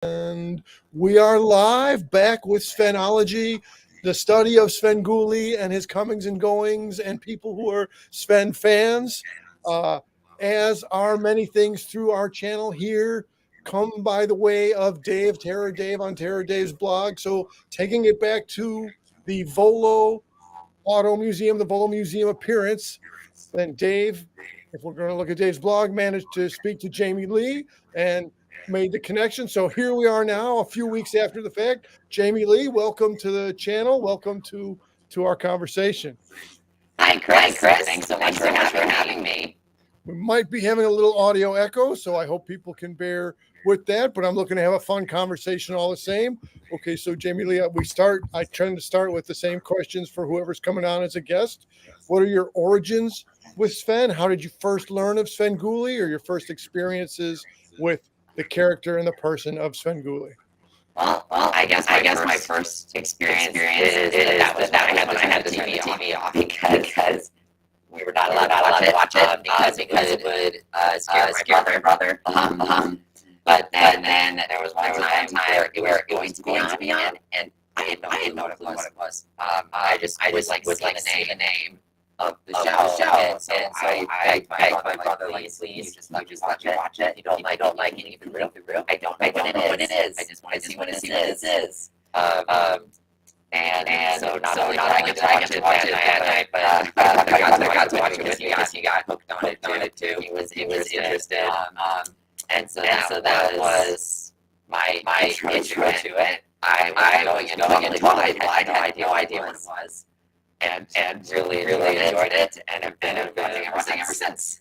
And we are live back with Svenology, the study of Svengoolie and his comings and goings, and people who are Sven fans. Uh, as are many things through our channel here, come by the way of Dave, Terror Dave on Terror Dave's blog. So taking it back to the Volo Auto Museum, the Volo Museum appearance, then Dave, if we're going to look at Dave's blog, managed to speak to Jamie Lee and made the connection. So here we are now, a few weeks after the fact. Jamie Lee, welcome to the channel. Welcome to our conversation. Hi, Chris. Thanks so much for having me. We might be having a little audio echo, so I hope people can bear with that, but I'm looking to have a fun conversation all the same. Okay, so Jamie Lee, I tend to start with the same questions for whoever's coming on as a guest. What are your origins with Sven? How did you first learn of Svengoolie, or your first experiences with the character and the person of Svengoolie? Well, I guess my first experience is that I had to turn the TV off because we were not allowed to watch it because it would scare my brother. But then there was one time where it was going to be on, and I had no idea what it was. I was like see the name of the show, and so I begged my brother, please just let me watch it. You don't like it, even real. I don't know what it is. I just want to see what it is. And so not only did I get to watch it that night, but I got to watch it with you because he got hooked on it too. He was interested. And so that was my intro to it. I going into it, I had no idea what it was, and really enjoyed it, and have been watching everything ever since.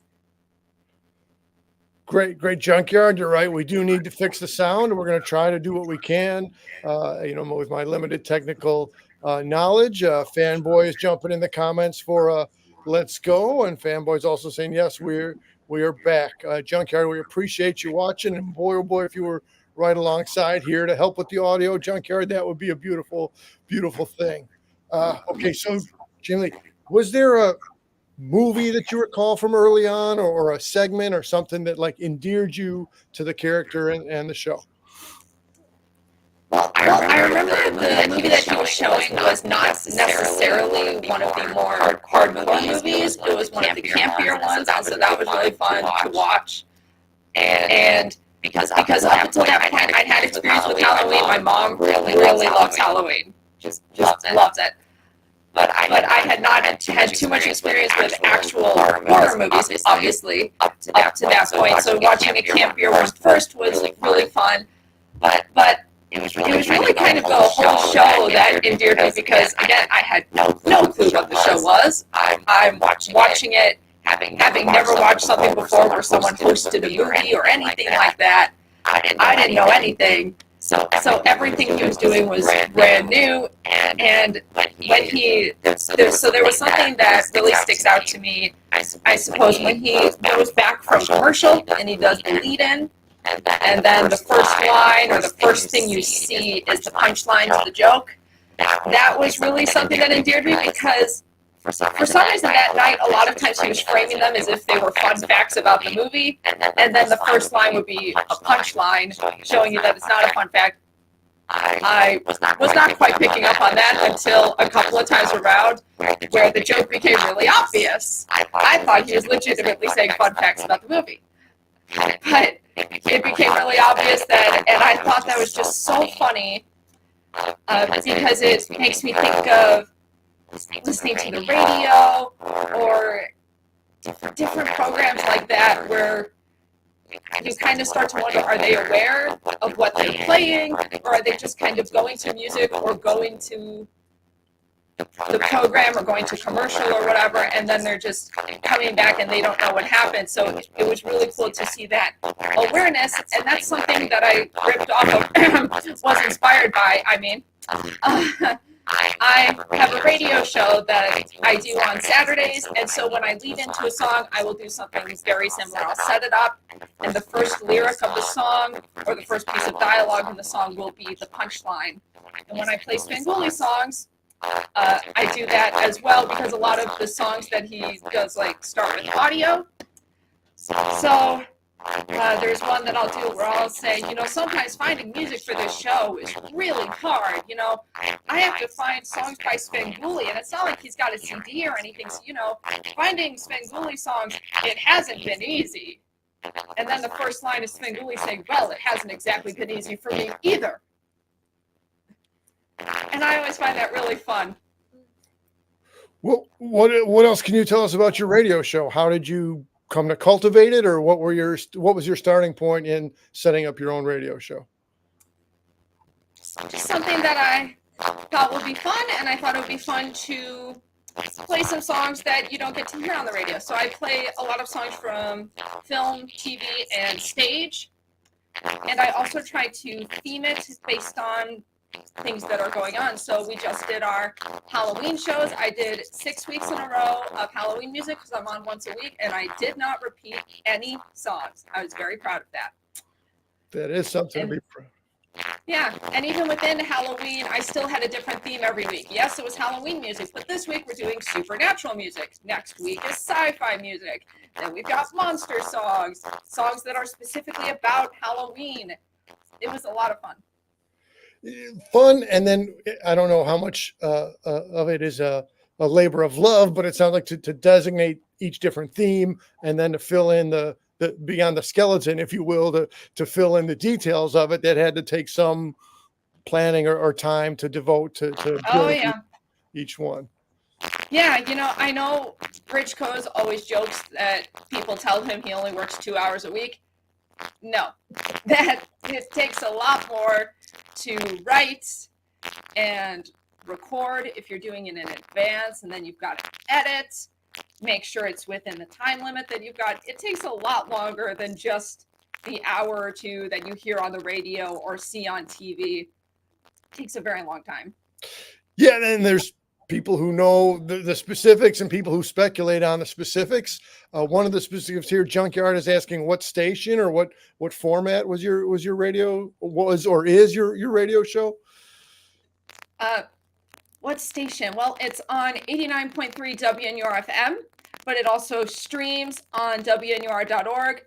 Great junkyard. You're right. We do need to fix the sound, and we're going to try to do what we can. With my limited technical knowledge. Fanboy is jumping in the comments for "Let's Go," and Fanboy's also saying yes, we are back. Junkyard, we appreciate you watching, and boy, oh boy, if you were right alongside here to help with the audio, Junkyard, that would be a beautiful, beautiful thing. Okay, so Jim, was there a movie that you recall from early on, or a segment or something that like endeared you to the character and the show? Well, I remember the movie that he was showing was not necessarily one of the more hardcore movies. It was one of the campier ones, and so that was really fun to watch. And because up until that point, I'd had experience with Halloween. My mom really loves Halloween, just loves it. But I had not had too much experience with actual horror movies, obviously, up to that point. So watching a campier one first was really fun, but it was really kind of the whole show that endeared me because, again, I had no clue what the show was. I'm watching it, having never watched something before where someone hosted a movie or anything like that. I didn't know anything. So everything he was doing was brand new, and when there was something that really sticks out to me, I suppose, when he goes back from commercial and he does the lead-in, and then the first line or the first thing you see is the punchline to the joke. That was really something that endeared me because for some reason that night, a lot of times he was framing them as if they were fun facts about the movie, and then the first line would be a punchline showing you that it's not a fun fact. I was not quite picking up on that until a couple of times around where the joke became really obvious. I thought he was legitimately saying fun facts about the movie. But it became really obvious that, and I thought that was just so funny because it makes me think of listening to the radio or different programs like that where you kind of start to wonder, are they aware of what they're playing, or are they just kind of going to music or going to the program or going to commercial or whatever, and then they're just coming back and they don't know what happened. So it was really cool to see that awareness, and that's something that I ripped off of, was inspired by, I have a radio show that I do on Saturdays, and so when I lead into a song, I will do something very similar. I'll set it up, and the first lyric of the song, or the first piece of dialogue in the song, will be the punchline. And when I play Svengoolie songs, I do that as well, because a lot of the songs that he does, like, start with audio. So There's one that I'll do where I'll say, sometimes finding music for this show is really hard. I have to find songs by Svengoolie, and it's not like he's got a CD or anything. So, finding Svengoolie songs, it hasn't been easy. And then the first line is Svengoolie saying, well, it hasn't exactly been easy for me either. And I always find that really fun. Well, what else can you tell us about your radio show? How did you come to cultivate it, or what was your starting point in setting up your own radio show? Just something that I thought would be fun, and I thought it would be fun to play some songs that you don't get to hear on the radio. So I play a lot of songs from film, TV, and stage, and I also try to theme it based on things that are going on. So we just did our Halloween shows. I did 6 weeks in a row of Halloween music because I'm on once a week, and I did not repeat any songs. I was very proud of that. That is something to be proud of. Yeah, and even within Halloween, I still had a different theme every week. Yes, it was Halloween music, but this week we're doing supernatural music. Next week is sci-fi music. Then we've got monster songs that are specifically about Halloween. It was a lot of fun. Fun, and then I don't know how much of it is a labor of love, but it sounds like to designate each different theme and then to fill in the beyond the skeleton, if you will, to fill in the details of it, that had to take some planning or time to devote to each one. Yeah, I know Rich Coase always jokes that people tell him he only works 2 hours a week. No, that it takes a lot more to write and record if you're doing it in advance, and then you've got to edit, make sure it's within the time limit that you've got. It takes a lot longer than just the hour or two that you hear on the radio or see on TV. It takes a very long time. Yeah, and there's people who know the specifics and people who speculate on the specifics. One of the specifics here, Junkyard is asking what station or what format was your radio or is your radio show? What station? Well, it's on 89.3 WNUR FM, but it also streams on WNUR.org.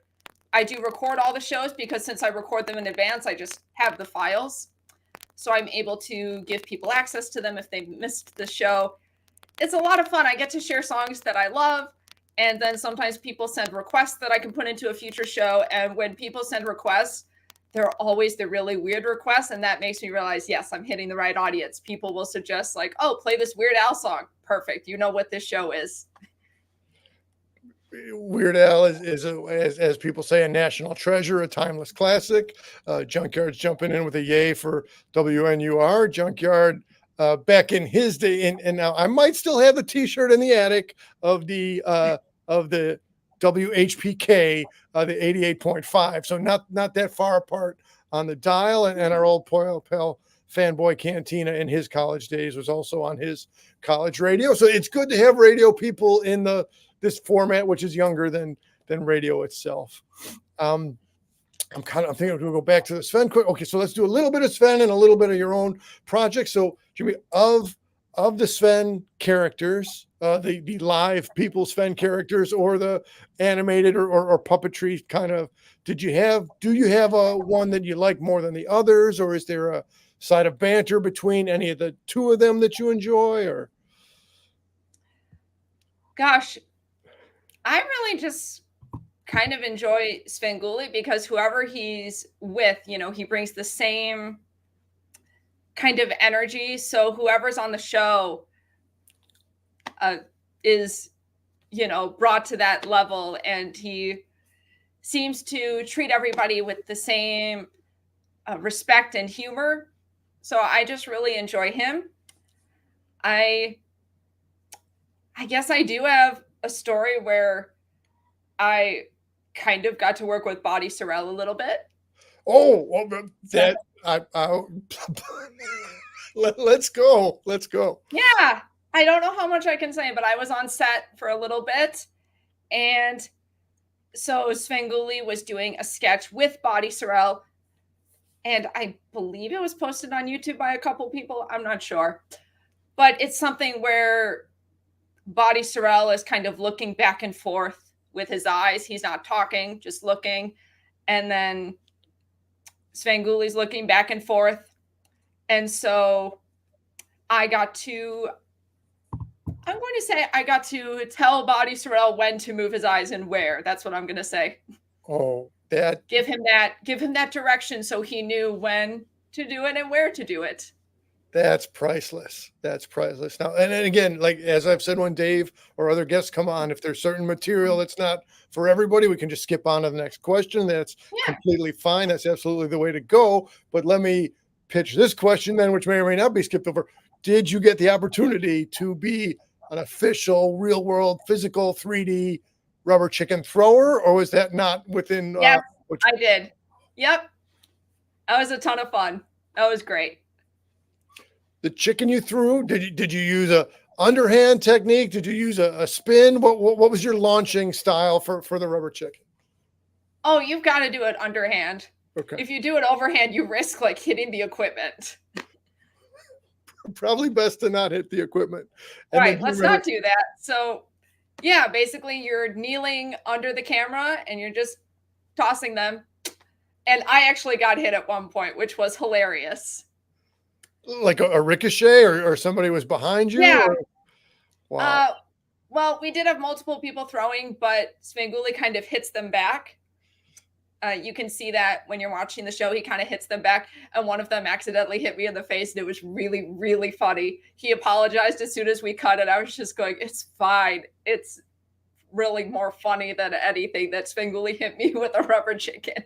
I do record all the shows because since I record them in advance, I just have the files. So I'm able to give people access to them if they missed the show. It's a lot of fun. I get to share songs that I love. And then sometimes people send requests that I can put into a future show. And when people send requests, they're always the really weird requests. And that makes me realize, yes, I'm hitting the right audience. People will suggest like, oh, play this Weird Al song. Perfect. You know what this show is. Weird Al is as people say, a national treasure, a timeless classic. Junkyard's jumping in with a yay for WNUR. Junkyard, back in his day, and now I might still have the T-shirt in the attic of the WHPK, the 88.5. So not that far apart on the dial, and our old pal Fanboy Cantina in his college days was also on his college radio. So it's good to have radio people in this format, which is younger than radio itself. I'm thinking we'll go back to the Sven quick. Okay, so let's do a little bit of Sven and a little bit of your own project. So Jimmy, of the Sven characters, the live people Sven characters, or the animated or puppetry kind of, do you have a one that you like more than the others, or is there a side of banter between any of the two of them that you enjoy? Or gosh, I really just kind of enjoy Svengoolie because whoever he's with, he brings the same kind of energy. So whoever's on the show is, brought to that level, and he seems to treat everybody with the same respect and humor. So I just really enjoy him. I guess I do have a story where I kind of got to work with Body Sorrell a little bit. Oh, well, let's go. Yeah, I don't know how much I can say, but I was on set for a little bit, and so Svengoolie was doing a sketch with Body Sorrell, and I believe it was posted on YouTube by a couple people. I'm not sure, but it's something where Body Sorrell is kind of looking back and forth with his eyes. He's not talking, just looking. And then Svengoolie's looking back and forth. And so I got to tell Body Sorrel when to move his eyes and where. That's what I'm going to say. Oh, that give him that direction so he knew when to do it and where to do it. That's priceless. That's priceless. Now, and again, like as I've said, when Dave or other guests come on, if there's certain material that's not for everybody, we can just skip on to the next question. That's completely fine. That's absolutely the way to go. But let me pitch this question then, which may or may not be skipped over. Did you get the opportunity to be an official, real world, physical 3D rubber chicken thrower, or was that not within? Yes, I did. Yep. That was a ton of fun. That was great. The chicken you threw, did you use a underhand technique? Did you use a spin? What was your launching style for the rubber chicken? Oh, you've got to do it underhand. Okay. If you do it overhand, you risk like hitting the equipment. Probably best to not hit the equipment. And right. Let's not do that. So yeah, basically you're kneeling under the camera and you're just tossing them. And I actually got hit at one point, which was hilarious. Like a ricochet or somebody was behind you? Yeah. Or? Wow. Well, we did have multiple people throwing, but Svengoolie kind of hits them back. You can see that when you're watching the show, he kind of hits them back, and one of them accidentally hit me in the face, and it was really, really funny. He apologized as soon as we cut it. I was just going, it's fine. It's really more funny than anything that Svengoolie hit me with a rubber chicken.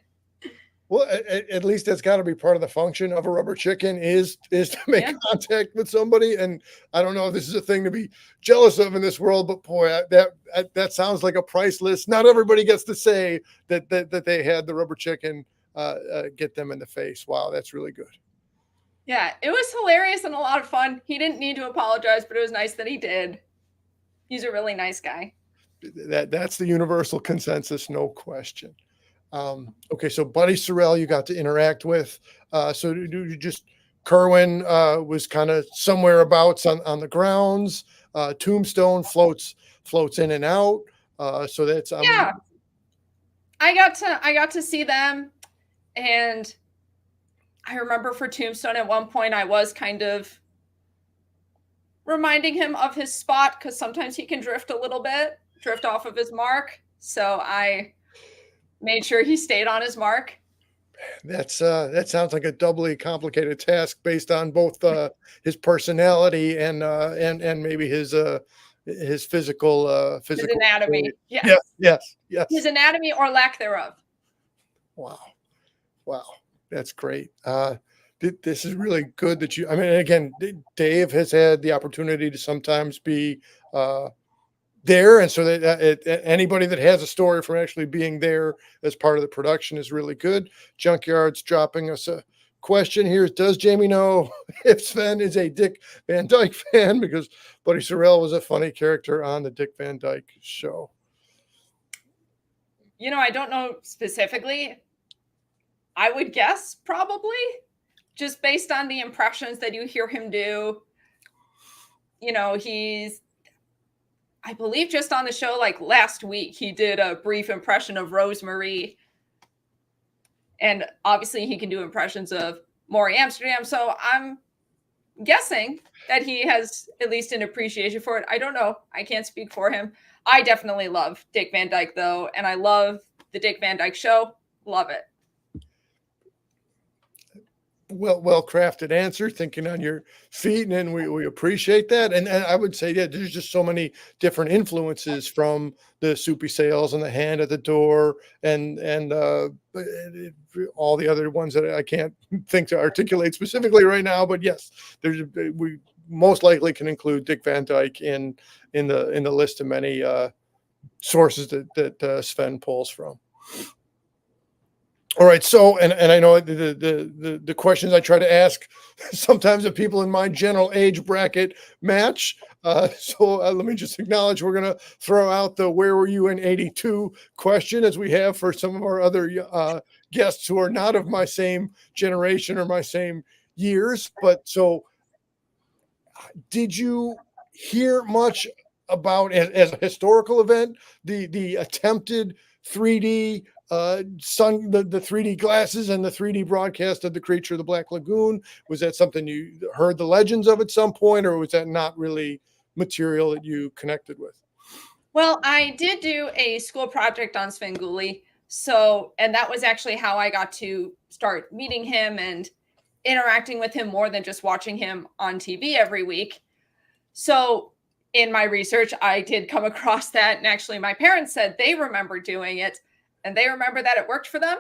Well, at least that's got to be part of the function of a rubber chicken is to make contact with somebody. And I don't know if this is a thing to be jealous of in this world, but boy, that sounds like a priceless. Not everybody gets to say that they had the rubber chicken get them in the face. Wow, that's really good. Yeah, it was hilarious and a lot of fun. He didn't need to apologize, but it was nice that he did. He's a really nice guy. That's the universal consensus, no question. Okay, so Buddy Sorrel, you got to interact with. So you just Kerwin was kind of somewhere abouts on the grounds. Tombstone floats in and out. So that's yeah. I got to see them, and I remember for Tombstone at one point I was kind of reminding him of his spot because sometimes he can drift off of his mark. So I made sure he stayed on his mark. That sounds like a doubly complicated task based on both his personality and maybe his physical his anatomy. Yes. His anatomy or lack thereof. Wow, that's great. This is really good that you. I mean, again, Dave has had the opportunity to sometimes be there, and so that anybody that has a story from actually being there as part of the production is really good. Junkyard's dropping us a question here. Does Jamie know if Sven is a Dick Van Dyke fan? Because Buddy Sorrel was a funny character on the Dick Van Dyke show. I don't know specifically. I would guess probably just based on the impressions that you hear him do. He's, I believe, just on the show like last week, he did a brief impression of Rosemary. And obviously he can do impressions of Maury Amsterdam. So I'm guessing that he has at least an appreciation for it. I don't know. I can't speak for him. I definitely love Dick Van Dyke, though. And I love the Dick Van Dyke show. Love it. Well crafted answer, thinking on your feet, and we appreciate that. And I would say, yeah, there's just so many different influences from the Soupy Sales and the Hand at the Door and all the other ones that I can't think to articulate specifically right now. But yes, we most likely can include Dick Van Dyke in the list of many sources that Sven pulls from. All right, so and I know the questions I try to ask sometimes the people in my general age bracket match. So let me just acknowledge we're going to throw out the "Where were you in '82" question, as we have for some of our other guests who are not of my same generation or my same years. But so, did you hear much about as a historical event, the attempted 3D the 3D glasses and the 3D broadcast of the creature of the Black Lagoon? Was that something you heard the legends of at some point, or was that not really material that you connected with? Well, I did do a school project on Svengoolie. So, and that was actually how I got to start meeting him and interacting with him more than just watching him on TV every week. So, in my research, I did come across that. And actually, my parents said they remember doing it and they remember that it worked for them.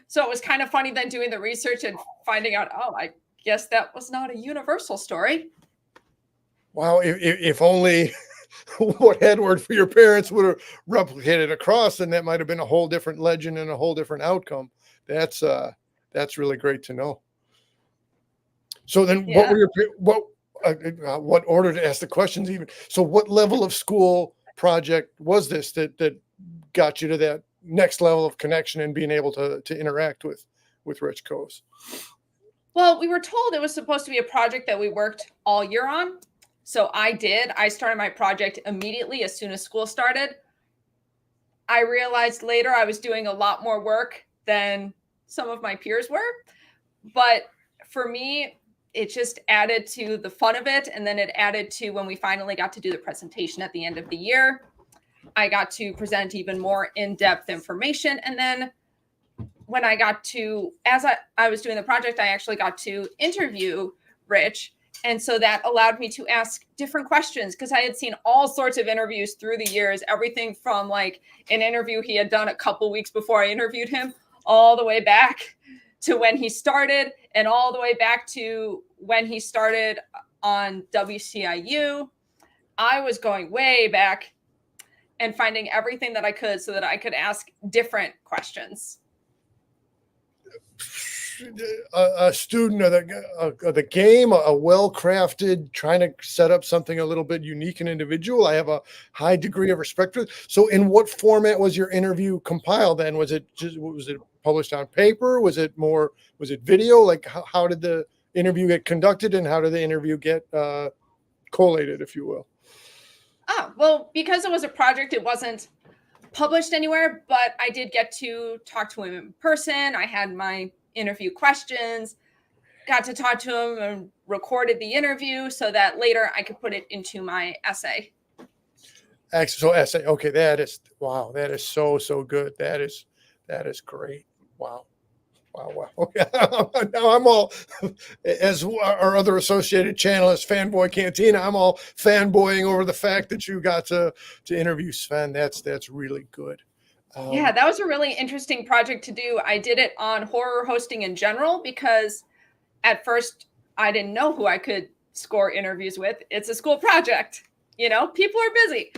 So, it was kind of funny then doing the research and finding out, oh, I guess that was not a universal story. Wow, if only what Edward for your parents would have replicated across, then that might have been a whole different legend and a whole different outcome. That's really great to know. So then, Yeah. what order to ask the questions even? So what level of school project was this that got you to that next level of connection and being able to interact with Rich Coase? Well, we were told it was supposed to be a project that we worked all year on. So I did. I started my project immediately as soon as school started. I realized later I was doing a lot more work than some of my peers were. But for me, it just added to the fun of it. And then it added to when we finally got to do the presentation at the end of the year. I got to present even more in-depth information. And then when I got to, as I was doing the project, I actually got to interview Rich. And so that allowed me to ask different questions because I had seen all sorts of interviews through the years, everything from like an interview he had done a couple weeks before I interviewed him, all the way back to when he started and all the way back to when he started on WCIU. I was going way back and finding everything that I could so that I could ask different questions. A student of the game, a well-crafted, trying to set up something a little bit unique and individual. I have a high degree of respect for it. So in what format was your interview compiled then? Was it published on paper? Was it video? Like how did the interview get conducted and how did the interview get collated, if you will? Oh, well, because it was a project, it wasn't published anywhere, but I did get to talk to him in person. I had my interview questions, got to talk to him and recorded the interview so that later I could put it into my essay. So essay. Okay. That is, wow. That is so good. That is great. Wow. Now I'm all, as our other associated channel is Fanboy Cantina, I'm all fanboying over the fact that you got to interview Sven. That's really good. Yeah, that was a really interesting project to do. I did it on horror hosting in general because at first I didn't know who I could score interviews with. It's a school project, people are busy.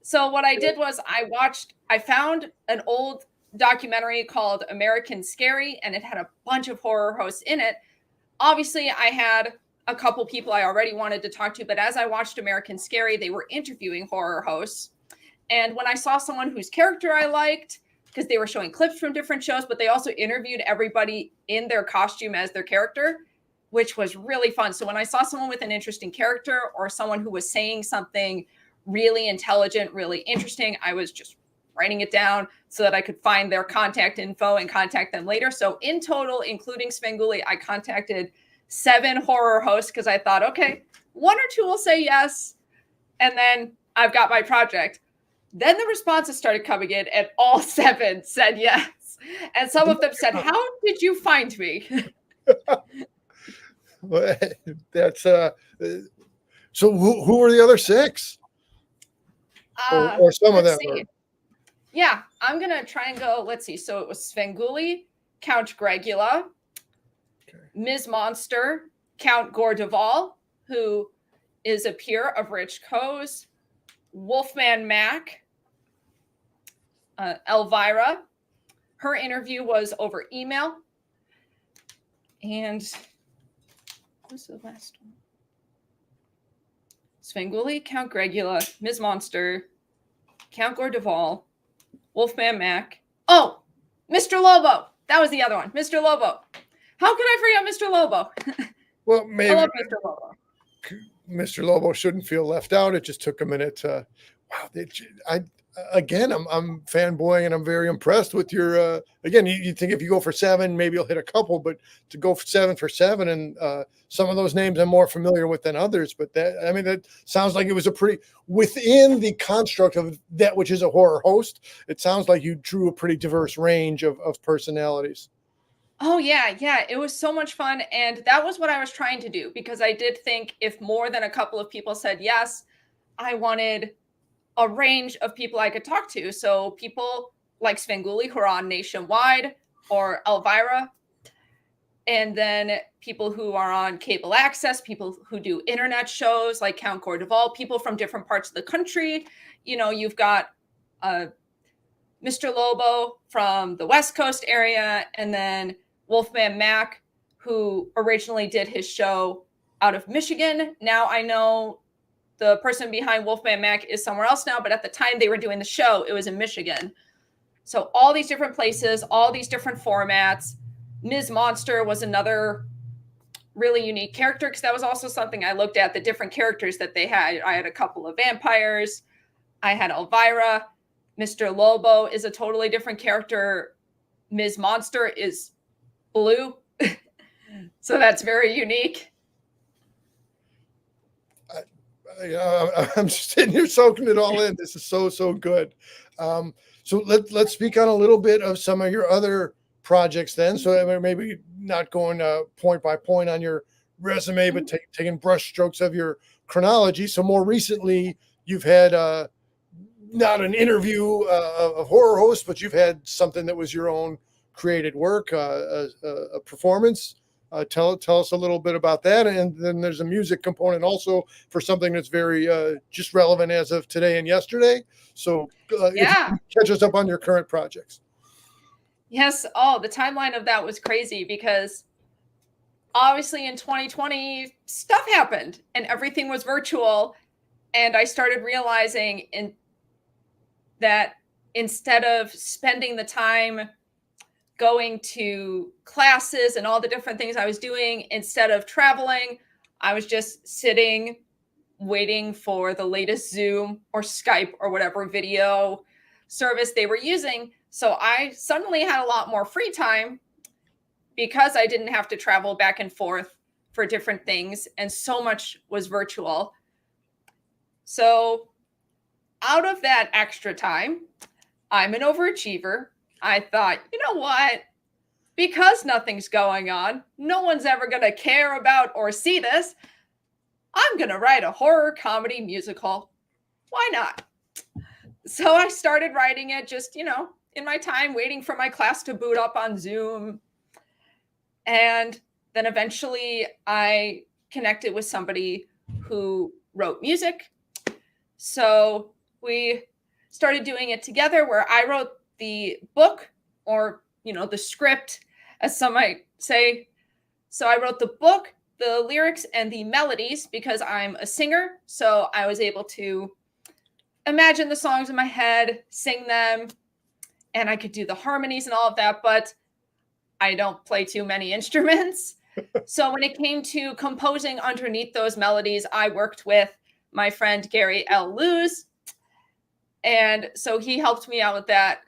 So what I did was I found an old documentary called American Scary, and it had a bunch of horror hosts in it. Obviously, I had a couple people I already wanted to talk to, but as I watched American Scary, they were interviewing horror hosts. And when I saw someone whose character I liked, because they were showing clips from different shows, but they also interviewed everybody in their costume as their character, which was really fun. So when I saw someone with an interesting character or someone who was saying something really intelligent, really interesting, I was just writing it down so that I could find their contact info and contact them later. So in total, including Svengoolie, I contacted 7 horror hosts because I thought, okay, 1 or 2 will say yes. And then I've got my project. Then the responses started coming in and all 7 said yes. And some of them said, how did you find me? That's so who were the other 6? Or some of them? Yeah, I'm going to try and go. Let's see. So it was Svengoolie, Count Gregula, Ms. Monster, Count Gore Duvall, who is a peer of Rich Coase, Wolfman Mac, Elvira. Her interview was over email. And what was the last one? Svengoolie, Count Gregula, Ms. Monster, Count Gore Duvall, Wolfman Mac. Oh, Mr. Lobo. That was the other one. Mr. Lobo. How could I forget Mr. Lobo? Well, maybe I love Mr. Lobo. Mr. Lobo shouldn't feel left out. It just took a minute to Wow, I'm fanboying, and I'm very impressed with your. Again, you think if you go for 7, maybe you'll hit a couple, but to go for 7 and some of those names I'm more familiar with than others. But that sounds like it was a pretty within the construct of that which is a horror host. It sounds like you drew a pretty diverse range of personalities. Oh yeah, it was so much fun, and that was what I was trying to do, because I did think if more than a couple of people said yes, I wanted a range of people I could talk to. So people like Svengoolie, who are on Nationwide, or Elvira, and then people who are on cable access, people who do internet shows like Count Gordeval, people from different parts of the country. You've got Mr. Lobo from the West Coast area, and then Wolfman Mac, who originally did his show out of Michigan. Now I know the person behind Wolfman Mac is somewhere else now, but at the time they were doing the show, it was in Michigan. So all these different places, all these different formats. Ms. Monster was another really unique character, because that was also something I looked at, the different characters that they had. I had a couple of vampires. I had Elvira. Mr. Lobo is a totally different character. Ms. Monster is blue. So that's very unique. I'm just sitting here soaking it all in. This is so good. So let's speak on a little bit of some of your other projects then. So maybe not going point by point on your resume, but taking brush strokes of your chronology. So more recently, you've had not an interview of horror host, but you've had something that was your own created work, a performance. Tell us a little bit about that, and then there's a music component also for something that's very just relevant as of today and yesterday. So if you can catch us up on your current projects. Yes. Oh, the timeline of that was crazy, because obviously in 2020 stuff happened and everything was virtual, and I started realizing that instead of spending the time going to classes and all the different things I was doing, instead of traveling, I was just sitting waiting for the latest Zoom or Skype or whatever video service they were using. So I suddenly had a lot more free time, because I didn't have to travel back and forth for different things, and so much was virtual. So out of that extra time, I'm an overachiever. I thought, you know what? Because nothing's going on, no one's ever going to care about or see this, I'm going to write a horror comedy musical. Why not? So I started writing it just, in my time waiting for my class to boot up on Zoom. And then eventually I connected with somebody who wrote music. So we started doing it together, where I wrote the book, or the script, as some might say. So I wrote the book, the lyrics, and the melodies, because I'm a singer. So I was able to imagine the songs in my head, sing them, and I could do the harmonies and all of that, but I don't play too many instruments. So when it came to composing underneath those melodies, I worked with my friend Gary L. Luz. And so he helped me out with that,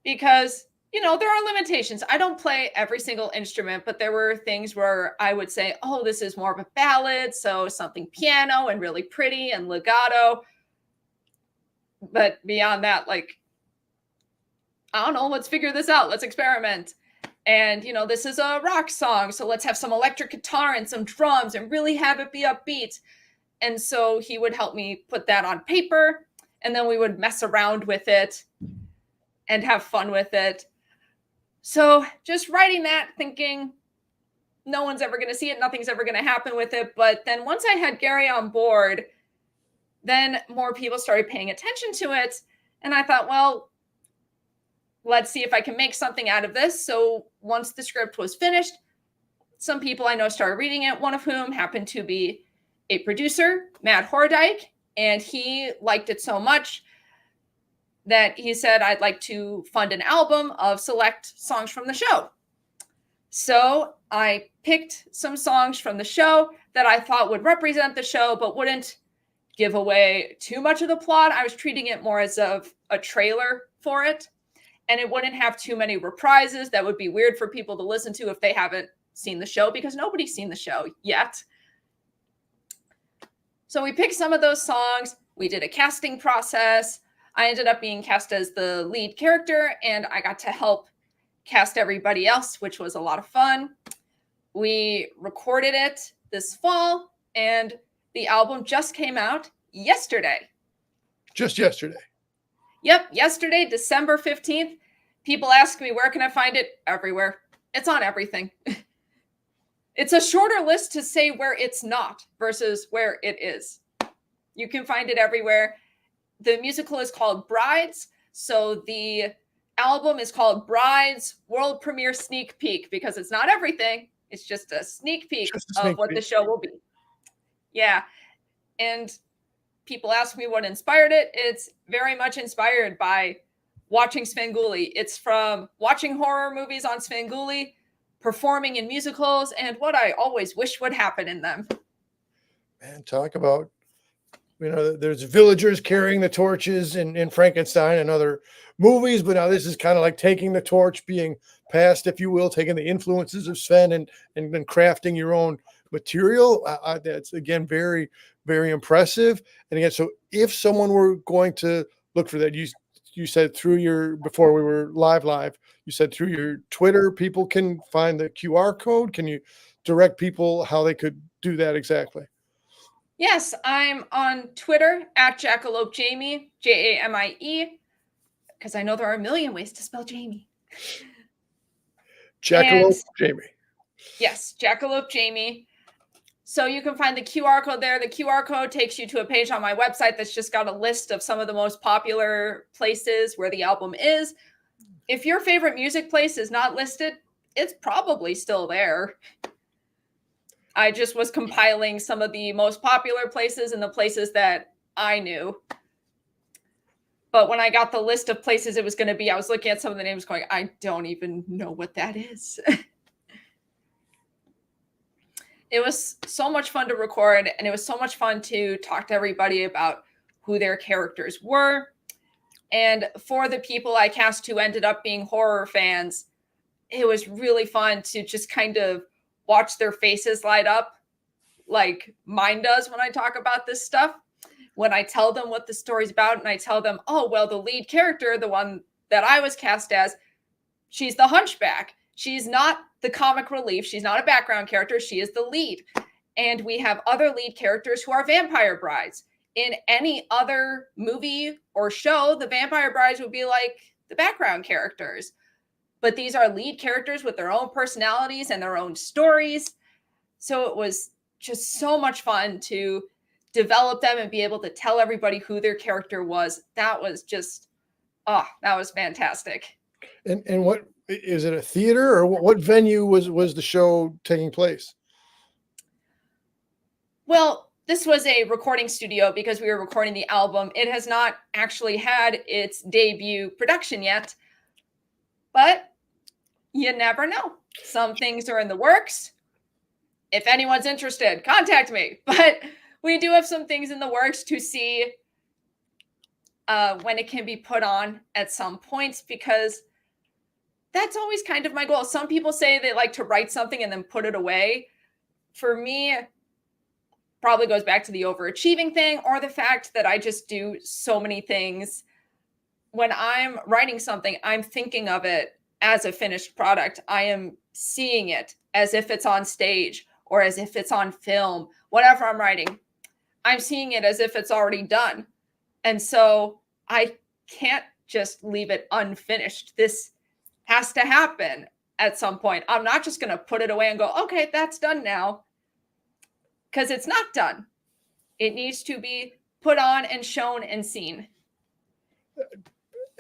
because, there are limitations. I don't play every single instrument, but there were things where I would say, oh, this is more of a ballad, so something piano and really pretty and legato. But beyond that, I don't know, let's figure this out. Let's experiment. And, this is a rock song, so let's have some electric guitar and some drums and really have it be upbeat. And so he would help me put that on paper, and then we would mess around with it and have fun with it. So just writing that, thinking no one's ever going to see it, nothing's ever going to happen with it. But then once I had Gary on board, then more people started paying attention to it. And I thought, well, let's see if I can make something out of this. So once the script was finished, some people I know started reading it, one of whom happened to be a producer, Matt Hordijk, and he liked it so much that he said, I'd like to fund an album of select songs from the show. So I picked some songs from the show that I thought would represent the show, but wouldn't give away too much of the plot. I was treating it more as a trailer for it, and it wouldn't have too many reprises. That would be weird for people to listen to if they haven't seen the show, because nobody's seen the show yet. So we picked some of those songs. We did a casting process. I ended up being cast as the lead character, and I got to help cast everybody else, which was a lot of fun. We recorded it this fall, and the album just came out yesterday. Just yesterday. Yep, yesterday, December 15th. People ask me, where can I find it? Everywhere. It's on everything. It's a shorter list to say where it's not versus where it is. You can find it everywhere. The musical is called Brides. So the album is called Brides World Premiere Sneak Peek, because it's not everything. It's just a sneak peek of what the show will be. Yeah. And people ask me what inspired it. It's very much inspired by watching Svengoolie. It's from watching horror movies on Svengoolie, performing in musicals, and what I always wish would happen in them. Man, talk about, there's villagers carrying the torches in Frankenstein and other movies, but now this is kind of like taking the torch, being passed, if you will, taking the influences of Sven and then crafting your own material. That's, again, very, very impressive. And again, so if someone were going to look for that, you said before we were live, you said through your Twitter, people can find the QR code. Can you direct people how they could do that exactly? Yes, I'm on Twitter at Jackalope Jamie, Jamie, because I know there are a million ways to spell Jamie. Jackalope Jamie. Yes, Jackalope Jamie. So you can find the QR code there. The QR code takes you to a page on my website that's just got a list of some of the most popular places where the album is. If your favorite music place is not listed, it's probably still there. I just was compiling some of the most popular places and the places that I knew. But when I got the list of places it was going to be, I was looking at some of the names going, I don't even know what that is. It was so much fun to record, and it was so much fun to talk to everybody about who their characters were. And for the people I cast who ended up being horror fans, it was really fun to just kind of watch their faces light up like mine does when I talk about this stuff. When I tell them what the story's about, and I tell them, oh, well, the lead character, the one that I was cast as, she's the hunchback. She's not the comic relief. She's not a background character. She is the lead. And we have other lead characters who are vampire brides. In any other movie or show, the vampire brides would be like the background characters. But these are lead characters with their own personalities and their own stories. So it was just so much fun to develop them and be able to tell everybody who their character was. That was just, that was fantastic. And what is it, a theater, or what venue was the show taking place? Well, this was a recording studio because we were recording the album. It has not actually had its debut production yet, but you never know. Some things are in the works. If anyone's interested, contact me. But we do have some things in the works to see when it can be put on at some points, because that's always kind of my goal. Some people say they like to write something and then put it away. For me, probably goes back to the overachieving thing, or the fact that I just do so many things. When I'm writing something, I'm thinking of it as a finished product. I am seeing it as if it's on stage or as if it's on film. Whatever I'm writing, I'm seeing it as if it's already done. And so I can't just leave it unfinished. This has to happen at some point. I'm not just going to put it away and go, okay, that's done now. Because it's not done. It needs to be put on and shown and seen.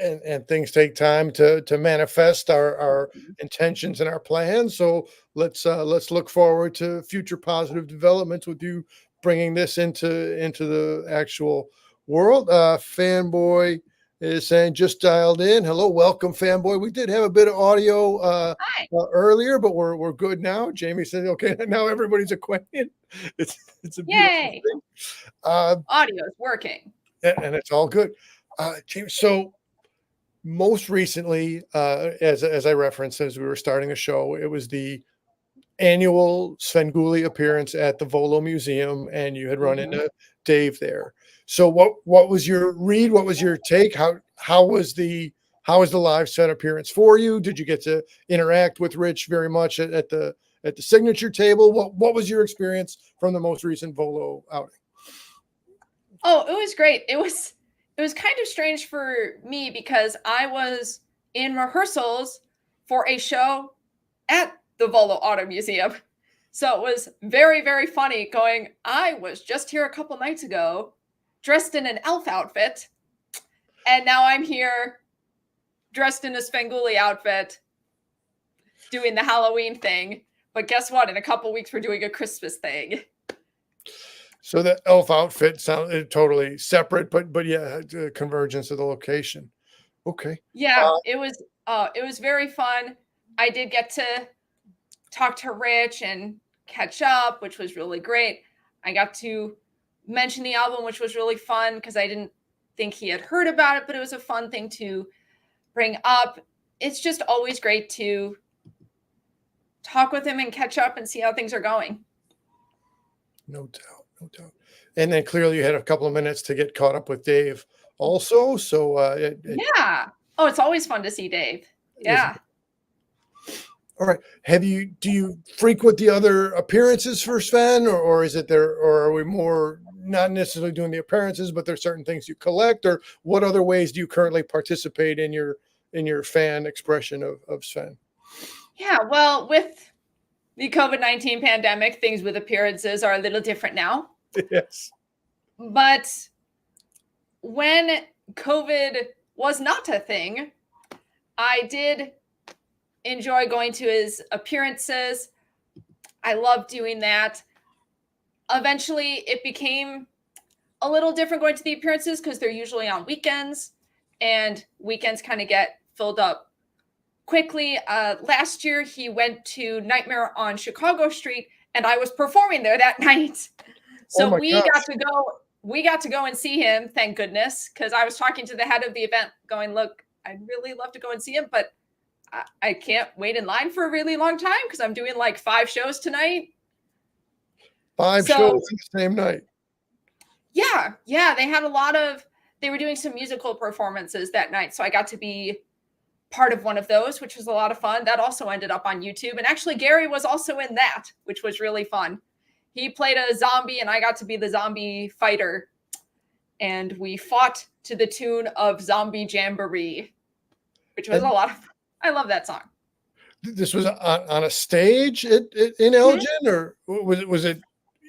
And things take time to manifest our intentions and our plans. So let's look forward to future positive developments with you bringing this into the actual world. Fanboy is saying, just dialed in. Hello, welcome, Fanboy. We did have a bit of audio earlier, but we're good now. Jamie said, okay, now everybody's acquainted. It's a beautiful thing. Audio is working. And it's all good. James, so most recently, as I referenced as we were starting the show, it was the annual Svengoolie appearance at the Volo Museum, and you had run into Dave there. So what was your read? What was your take? How was the live Sven appearance for you? Did you get to interact with Rich very much at the signature table? What was your experience from the most recent Volo outing? Oh, it was great. It was kind of strange for me because I was in rehearsals for a show at the Volo Auto Museum. So it was very, very funny going, I was just here a couple nights ago dressed in an elf outfit, and now I'm here dressed in a Svengoolie outfit doing the Halloween thing. But guess what? In a couple weeks, we're doing a Christmas thing. So the elf outfit sounded totally separate, but yeah, the convergence of the location. Okay. Yeah, it was very fun. I did get to talk to Rich and catch up, which was really great. I got to mention the album, which was really fun because I didn't think he had heard about it, but it was a fun thing to bring up. It's just always great to talk with him and catch up and see how things are going. No doubt, no doubt. And then clearly you had a couple of minutes to get caught up with Dave also. So yeah. Oh, it's always fun to see Dave. Yeah. All right. Do you frequent the other appearances for Sven, or is it there, or are we more not necessarily doing the appearances, but there's certain things you collect, or what other ways do you currently participate in your fan expression of Sven? Yeah, well, with the COVID-19 pandemic, things with appearances are a little different now. Yes. But when COVID was not a thing, I did enjoy going to his appearances. I love doing that. Eventually, it became a little different going to the appearances because they're usually on weekends, and weekends kind of get filled up quickly. Last year, he went to Nightmare on Chicago Street, and I was performing there that night. So we got to go and see him, thank goodness, because I was talking to the head of the event going, look, I'd really love to go and see him, but I can't wait in line for a really long time because I'm doing like 5 shows tonight. 5 shows in the same night. Yeah. They had they were doing some musical performances that night. So I got to be part of one of those, which was a lot of fun. That also ended up on YouTube. And actually, Gary was also in that, which was really fun. He played a zombie and I got to be the zombie fighter. And we fought to the tune of Zombie Jamboree, which was a lot of fun. I love that song. This was on a stage in Elgin, or was it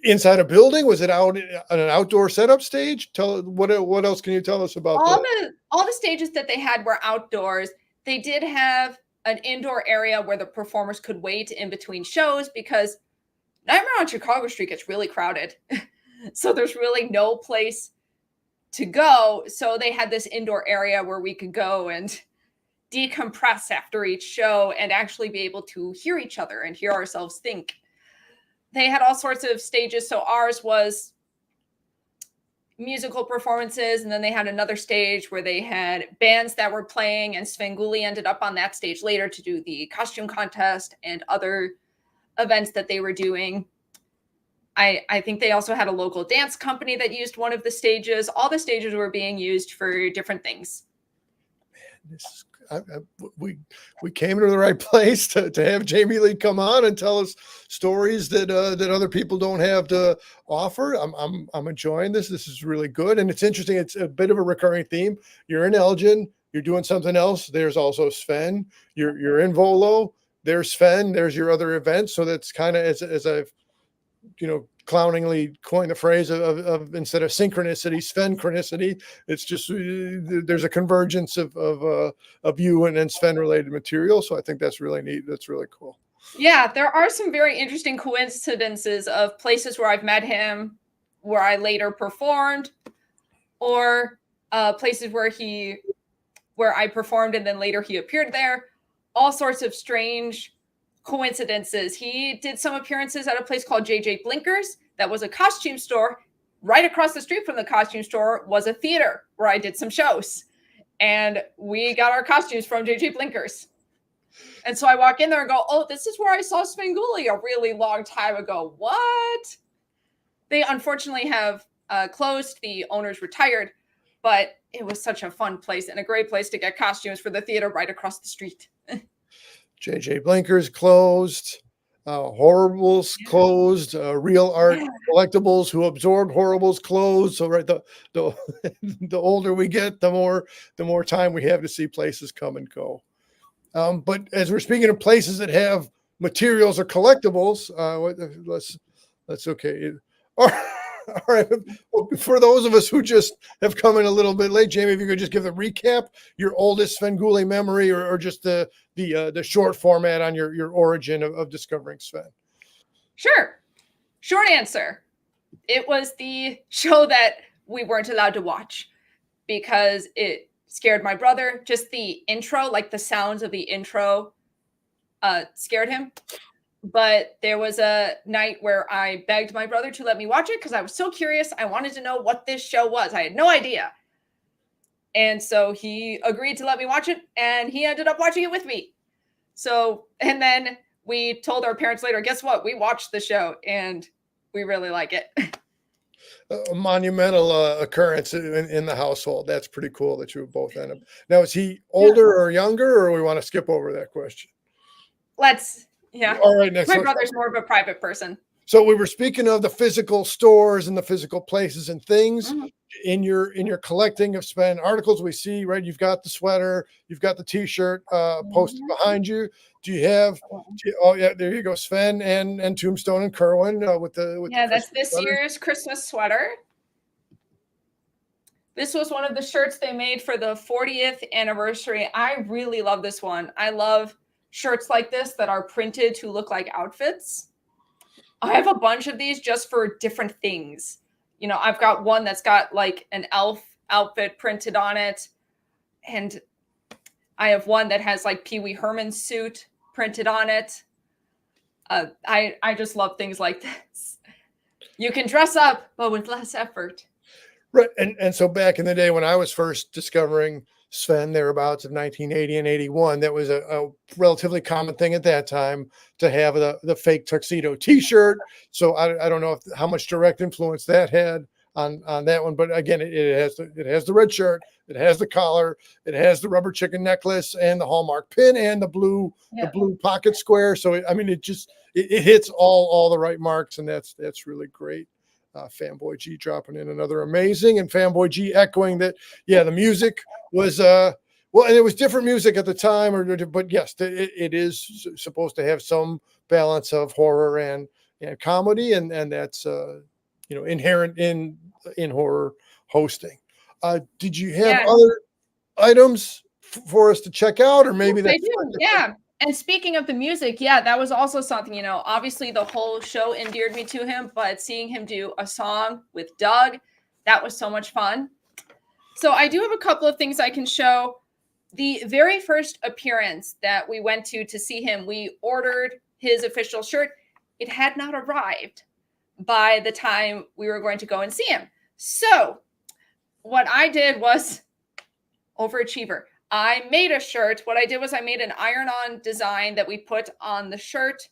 inside a building? Was it out on an outdoor setup stage? What else can you tell us about all the stages that they had were outdoors. They did have an indoor area where the performers could wait in between shows because Nightmare on Chicago Street gets really crowded. So there's really no place to go. So they had this indoor area where we could go and decompress after each show and actually be able to hear each other and hear ourselves think. They had all sorts of stages. So ours was musical performances, and then they had another stage where they had bands that were playing, and Svengoolie ended up on that stage later to do the costume contest and other events that they were doing. I think they also had a local dance company that used one of the stages. All the stages were being used for different things. We came to the right place to have Jamie Lee come on and tell us stories that other people don't have to offer. I'm enjoying this. This is really good, and it's interesting. It's a bit of a recurring theme. You're in Elgin. You're doing something else. There's also Sven. You're in Volo. There's Sven. There's your other events. So that's kind of as I've clowningly coined the phrase of instead of synchronicity, Sven-chronicity. It's just there's a convergence of you and Sven related material. So I think that's really neat. That's really cool. Yeah, there are some very interesting coincidences of places where I've met him, where I later performed, or places where I performed and then later he appeared there. All sorts of strange coincidences. He did some appearances at a place called JJ Blinkers that was a costume store right across the street from the costume store was a theater where I did some shows. And we got our costumes from JJ Blinkers. And so I walk in there and go, oh, this is where I saw Svengoolie a really long time ago. What? They unfortunately have closed. The owners retired, but it was such a fun place and a great place to get costumes for the theater right across the street. JJ Blinkers closed. Horribles closed. Real Art Collectibles, who absorbed Horribles, closed. So right, the the older we get, the more time we have to see places come and go. But as we're speaking of places that have materials or collectibles, let's okay. All right. Well, for those of us who just have come in a little bit late, Jamie, if you could just give a recap, your oldest Svengoolie memory, or just the short format on your origin of discovering Sven. Sure. Short answer. It was the show that we weren't allowed to watch because it scared my brother. Just the intro, like the sounds of the intro, scared him. But there was a night where I begged my brother to let me watch it because I was so curious. I wanted to know what this show was. I had no idea. And so he agreed to let me watch it, and he ended up watching it with me. So, and then we told our parents later, guess what? We watched the show, and we really like it. A monumental occurrence in the household. That's pretty cool that you were both in him. Now, is he older or younger, or we want to skip over that question? Yeah. All right. Next. My brother's more of a private person. So we were speaking of the physical stores and the physical places and things. Mm-hmm. In your collecting of Sven articles, we see, right, you've got the sweater, you've got the t-shirt posted behind you. Do you have? Oh yeah, there you go, Sven and Tombstone and Kerwin with the that's this year's Christmas sweater. This was one of the shirts they made for the 40th anniversary. I really love this one. I love shirts like this that are printed to look like outfits. I have a bunch of these just for different things. You know, I've got one that's got like an elf outfit printed on it. And I have one that has like Pee Wee Herman's suit printed on it. I just love things like this. You can dress up, but with less effort. Right. And so back in the day when I was first discovering Sven, thereabouts of 1980 and 81, that was a relatively common thing at that time to have the fake tuxedo t-shirt. So I don't know how much direct influence that had on that one, but again, it has the red shirt, it has the collar, it has the rubber chicken necklace and the Hallmark pin and the blue pocket square. So it hits all the right marks, and that's really great. Fanboy G dropping in another amazing, and Fanboy G echoing that. Yeah, the music was and it was different music at the time, but yes, it is supposed to have some balance of horror and comedy, and that's inherent in horror hosting. Did you have other items for us to check out, or maybe I do? Yeah. And speaking of the music, that was also something, obviously the whole show endeared me to him, but seeing him do a song with Doug, that was so much fun. So I do have a couple of things I can show. The very first appearance that we went to see him, we ordered his official shirt. It had not arrived by the time we were going to go and see him. So what I did was overachiever. I made a shirt. What I did was I made an iron-on design that we put on the shirt.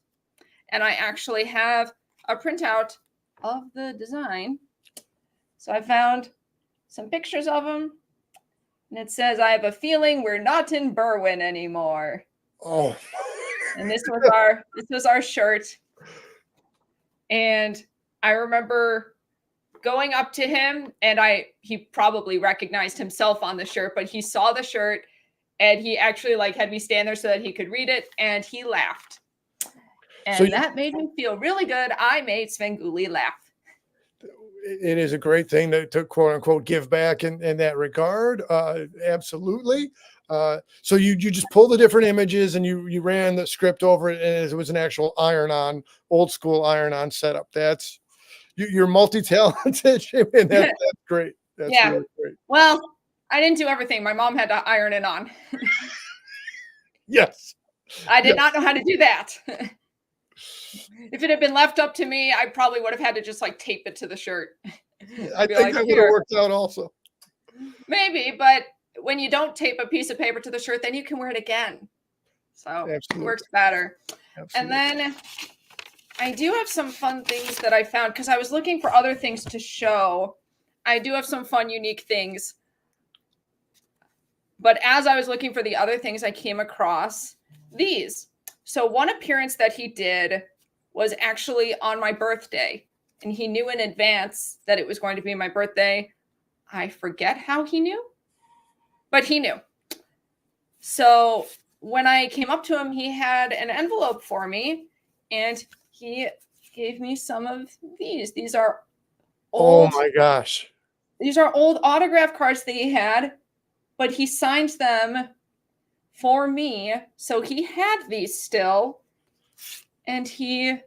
And I actually have a printout of the design. So I found some pictures of him. And it says, I have a feeling we're not in Berwyn anymore. Oh. And this was our shirt. And I remember going up to him, and he probably recognized himself on the shirt, but he saw the shirt, and he actually had me stand there so that he could read it, and he laughed. And that made me feel really good. I made Svengoolie laugh. It is a great thing to quote unquote give back in that regard. Absolutely. So you just pull the different images and you ran the script over it, and it was an actual old school iron-on setup. That's you're multi-talented, and that's great. That's really great. Well, I didn't do everything. My mom had to iron it on. Yes. I did not know how to do that. If it had been left up to me, I probably would have had to just tape it to the shirt. I Be think like, that would have "Here." worked out also. Maybe, but when you don't tape a piece of paper to the shirt, then you can wear it again. So it Absolutely. works better. And Absolutely. then I do have some fun things that I found because I was looking for other things to show. I do have some fun, unique things. But as I was looking for the other things, I came across these. So one appearance that he did was actually on my birthday, and he knew in advance that it was going to be my birthday. I forget how he knew, but he knew. So when I came up to him, he had an envelope for me, and he gave me some of these. These are Oh old. my gosh. These are old autograph cards that he had, but he signed them for me. So he had these still, and he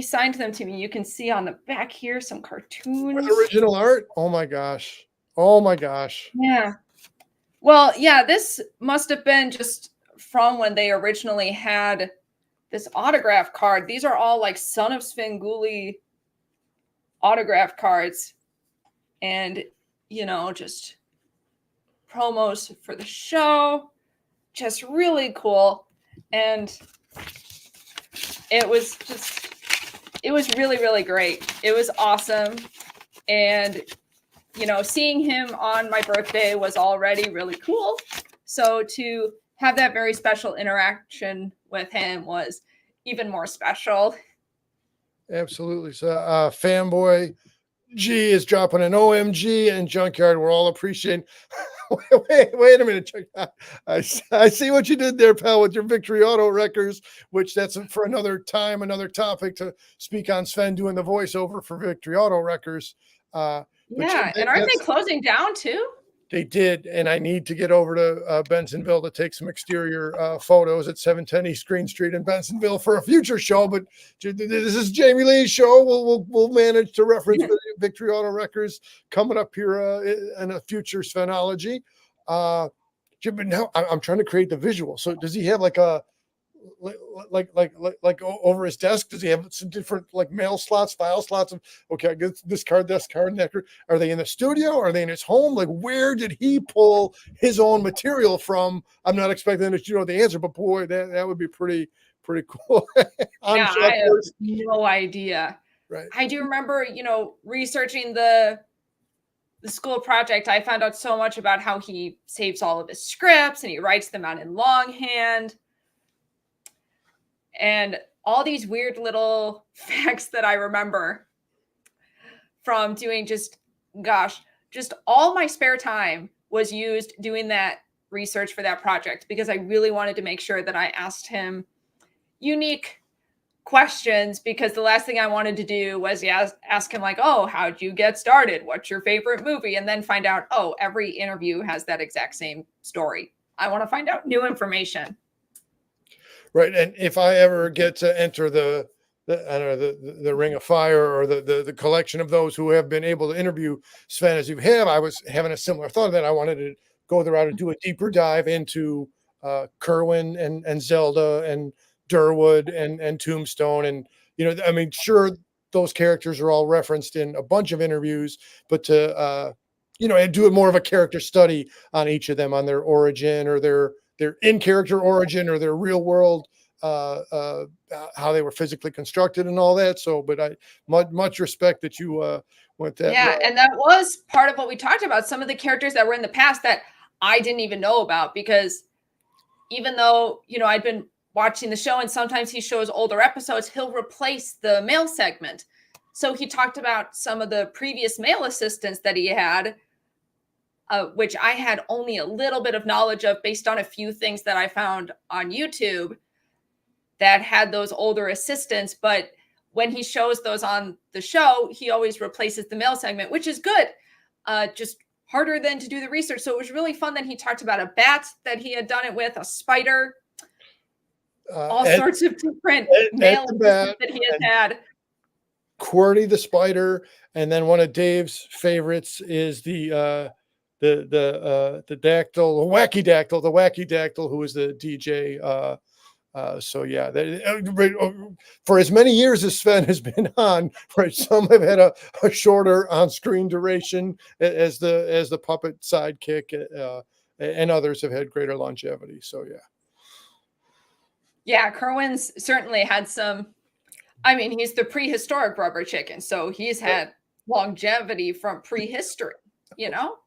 signed them to me. You can see on the back here some cartoons. With original art? Oh my gosh. Oh my gosh. Yeah. Well, yeah, this must have been just from when they originally had this autograph card. These are all like Son of Svengoolie autograph cards. And, just promos for the show. Just really cool. And it was really, really great. It was awesome. And, seeing him on my birthday was already really cool. So to have that very special interaction with him was even more special. Absolutely. So, fanboy G is dropping an OMG and Junkyard. We're all appreciating. wait a minute, Chuck. I see what you did there, pal, with your Victory Auto Wreckers, which that's for another time, another topic to speak on. Sven doing the voiceover for Victory Auto Wreckers. Yeah, and aren't they closing down too? They did, and I need to get over to Bensonville to take some exterior photos at 710 East Green Street in Bensonville for a future show. But this is Jamie Lee's show. We'll manage to reference Victory Auto Wreckers coming up here in a future Svenology. But now I'm trying to create the visual. So does he have like a like over his desk? Does he have some different like mail slots, file slots of okay, I get this card, and that card? Are they in the studio? Are they in his home? Like, where did he pull his own material from? I'm not expecting that you know the answer, but boy, that would be pretty cool. Yeah, I have no idea. Right. I do remember, researching the school project. I found out so much about how he saves all of his scripts and he writes them out in longhand. And all these weird little facts that I remember from doing just all my spare time was used doing that research for that project because I really wanted to make sure that I asked him unique questions because the last thing I wanted to do was ask him like, oh, how'd you get started? What's your favorite movie? And then find out, oh, every interview has that exact same story. I want to find out new information. Right. And if I ever get to enter the Ring of Fire or the collection of those who have been able to interview Sven as you have, I was having a similar thought that I wanted to go the route and do a deeper dive into Kerwin and Zelda and Durwood and Tombstone. And, I mean, sure, those characters are all referenced in a bunch of interviews, but to, and do it more of a character study on each of them, on their origin or their in-character origin or their real world, how they were physically constructed and all that. So, but I much respect that you went that. Yeah, and that was part of what we talked about. Some of the characters that were in the past that I didn't even know about because even though, I'd been watching the show and sometimes he shows older episodes, he'll replace the male segment. So he talked about some of the previous male assistants that he had, which I had only a little bit of knowledge of based on a few things that I found on YouTube that had those older assistants. But when he shows those on the show, he always replaces the male segment, which is good. Just harder than to do the research. So it was really fun that he talked about a bat that he had done it with, a spider, all sorts of different male assistants that he has had. QWERTY the spider, and then one of Dave's favorites is the dactyl, the wacky dactyl, who is the DJ So yeah, for as many years as Sven has been on, right, some have had a shorter on-screen duration as the puppet sidekick, and others have had greater longevity. So yeah. Yeah, Kerwin's certainly had some. I mean, he's the prehistoric rubber chicken, so he's had longevity from prehistory, you know?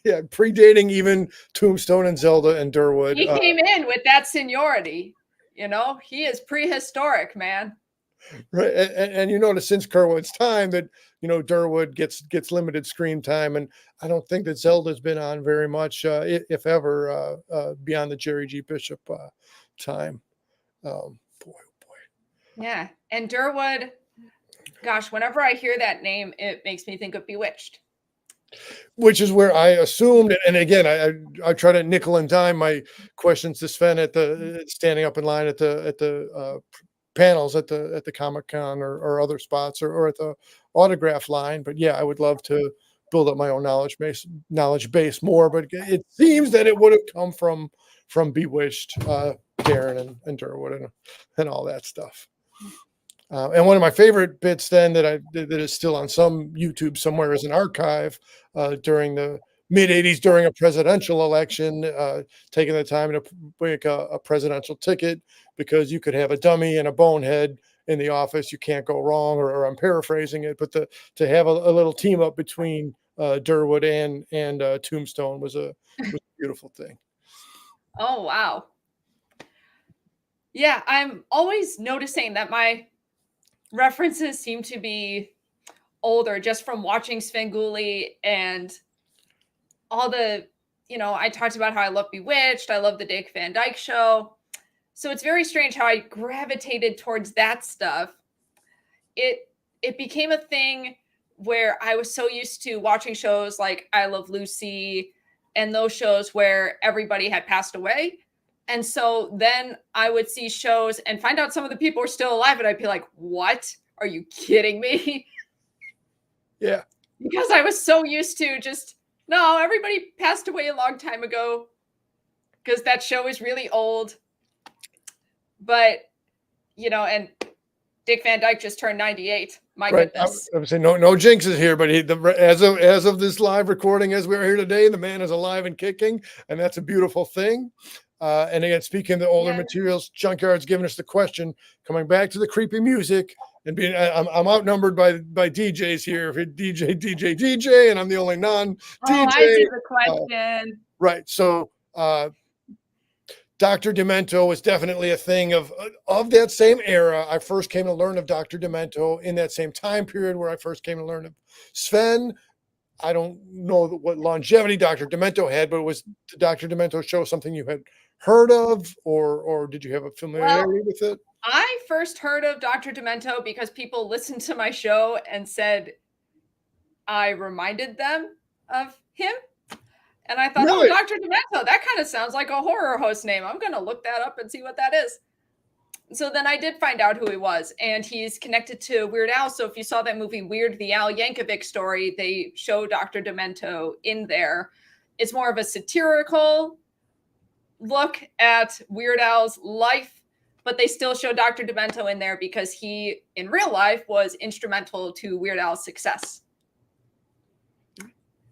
Yeah, predating even Tombstone and Zelda and Durwood. He came in with that seniority, you know? He is prehistoric, man. Right, and you notice since Kerwin's time that Durwood gets limited screen time, and I don't think that Zelda's been on very much, if ever, beyond the Jerry G. Bishop time. Boy, oh boy. Yeah, and Durwood, gosh, whenever I hear that name, it makes me think of Bewitched. Which is where I assumed, and again, I try to nickel and dime my questions to Sven at the standing up in line at the panels at the Comic-Con or other spots or at the autograph line. But yeah, I would love to build up my own knowledge base more. But it seems that it would have come from Bewitched, Darren and Durwood and all that stuff. And one of my favorite bits then that is still on some YouTube somewhere as an archive, during the mid 80s during a presidential election, taking the time to make a presidential ticket because you could have a dummy and a bonehead in the office. You can't go wrong, or I'm paraphrasing it, but to have a little team up between Durwood and Tombstone was a beautiful thing. Oh, wow. Yeah, I'm always noticing that my references seem to be older just from watching Svengoolie and all the, I talked about how I love Bewitched, I love the Dick Van Dyke Show. So it's very strange how I gravitated towards that stuff. It became a thing where I was so used to watching shows like I Love Lucy and those shows where everybody had passed away. And so then I would see shows and find out some of the people were still alive. And I'd be like, what? Are you kidding me? Yeah. Because I was so used to just, no, everybody passed away a long time ago because that show is really old. But, and Dick Van Dyke just turned 98. My goodness. I would say no jinxes here, but as of this live recording, as we're here today, the man is alive and kicking, and that's a beautiful thing. And again, speaking of the older materials, Junkyard's giving us the question, coming back to the creepy music and being, I'm outnumbered by DJs here. DJ, and I'm the only non-DJ. Oh, I see the question. Right. So, Dr. Demento was definitely a thing of that same era. I first came to learn of Dr. Demento in that same time period where I first came to learn of Sven. I don't know what longevity Dr. Demento had, but was the Dr. Demento show something you had heard of, or did you have a familiarity with it? I first heard of Dr. Demento because people listened to my show and said I reminded them of him. And I thought, really? Oh, Dr. Demento, that kind of sounds like a horror host name. I'm going to look that up and see what that is. So then I did find out who he was, and he's connected to Weird Al. So if you saw that movie Weird, the Al Yankovic story, they show Dr. Demento in there. It's more of a satirical look at Weird Al's life, but they still show Dr. Demento in there because he, in real life, was instrumental to Weird Al's success.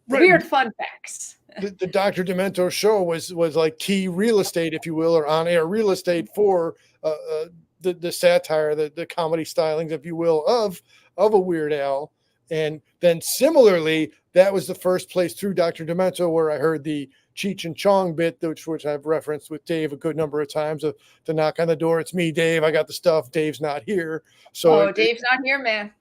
Right. Weird fun facts. The Dr. Demento show was like key real estate, if you will, or on-air real estate for the satire, the comedy stylings, if you will, of a Weird Al. And then similarly, that was the first place through Dr. Demento where I heard the Cheech and Chong bit, which I've referenced with Dave a good number of times, the knock on the door. It's me, Dave. I got the stuff. Dave's not here. So Dave's not here, man.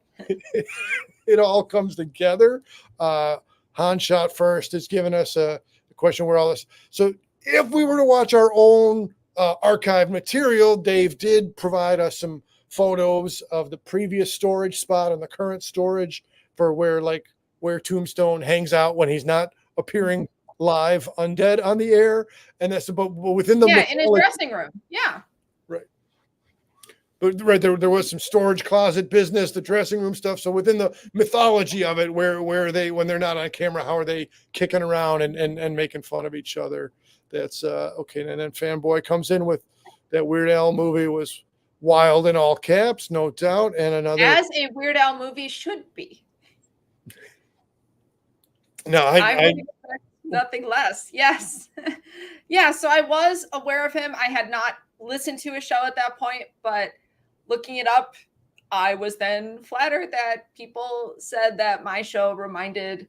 It all comes together. Han Shot First has given us a question where all this. So if we were to watch our own archive material, Dave did provide us some photos of the previous storage spot and the current storage for where Tombstone hangs out when he's not appearing live undead on the air. And that's about within the in his dressing room. Yeah. Right. But right there was some storage closet business, the dressing room stuff. So within the mythology of it, where are they when they're not on camera? How are they kicking around and making fun of each other? That's okay. And then Fanboy comes in with that Weird Al movie was wild in all caps, no doubt. And another, As a Weird Al movie should be. no, I would expect nothing less. Yes. Yeah, so I was aware of him. I had not listened to his show at that point, but looking it up, I was then flattered that people said that my show reminded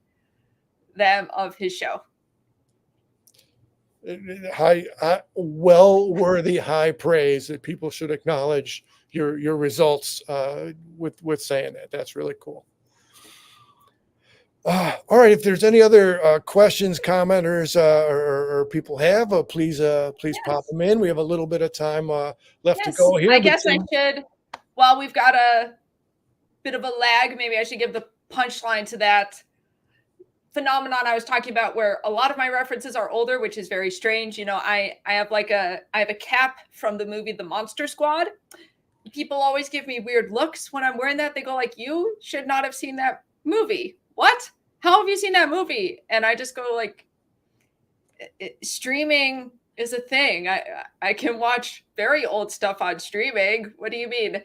them of his show. well worthy high praise that people should acknowledge your results with saying that. That's really cool. All right. If there's any other questions, commenters, or people have, please pop them in. We have a little bit of time left to go here. I guess I should. Well, we've got a bit of a lag. Maybe I should give the punchline to that phenomenon I was talking about, where a lot of my references are older, which is very strange. I have a cap from the movie The Monster Squad. People always give me weird looks when I'm wearing that. They go like, "You should not have seen that movie." What? How have you seen that movie? And I just go like, streaming is a thing. I can watch very old stuff on streaming. What do you mean?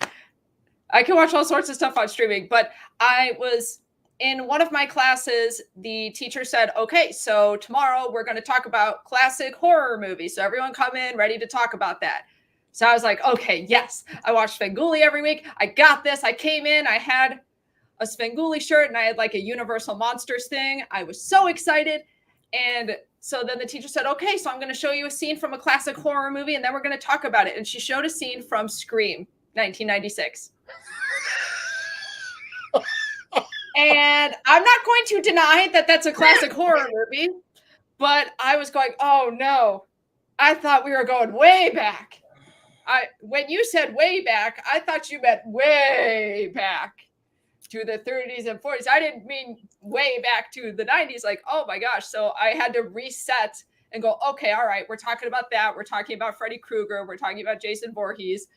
I can watch all sorts of stuff on streaming. But I was in one of my classes, the teacher said, "Okay, so tomorrow we're going to talk about classic horror movies. So everyone come in ready to talk about that." So I was like, okay, yes, I watch Svengoolie every week. I got this. I came in, I had a Svengoolie shirt and I had like a Universal Monsters thing. I was so excited. And so then the teacher said, "Okay, so I'm going to show you a scene from a classic horror movie and then we're going to talk about it." And she showed a scene from Scream, 1996. And I'm not going to deny that that's a classic horror movie, but I was going, oh no, I thought we were going way back. When you said way back, I thought you meant way back to the 30s and 40s. I didn't mean way back to the 90s. Like, oh my gosh. So I had to reset and go, okay, all right, we're talking about that. We're talking about Freddy Krueger. We're talking about Jason Voorhees.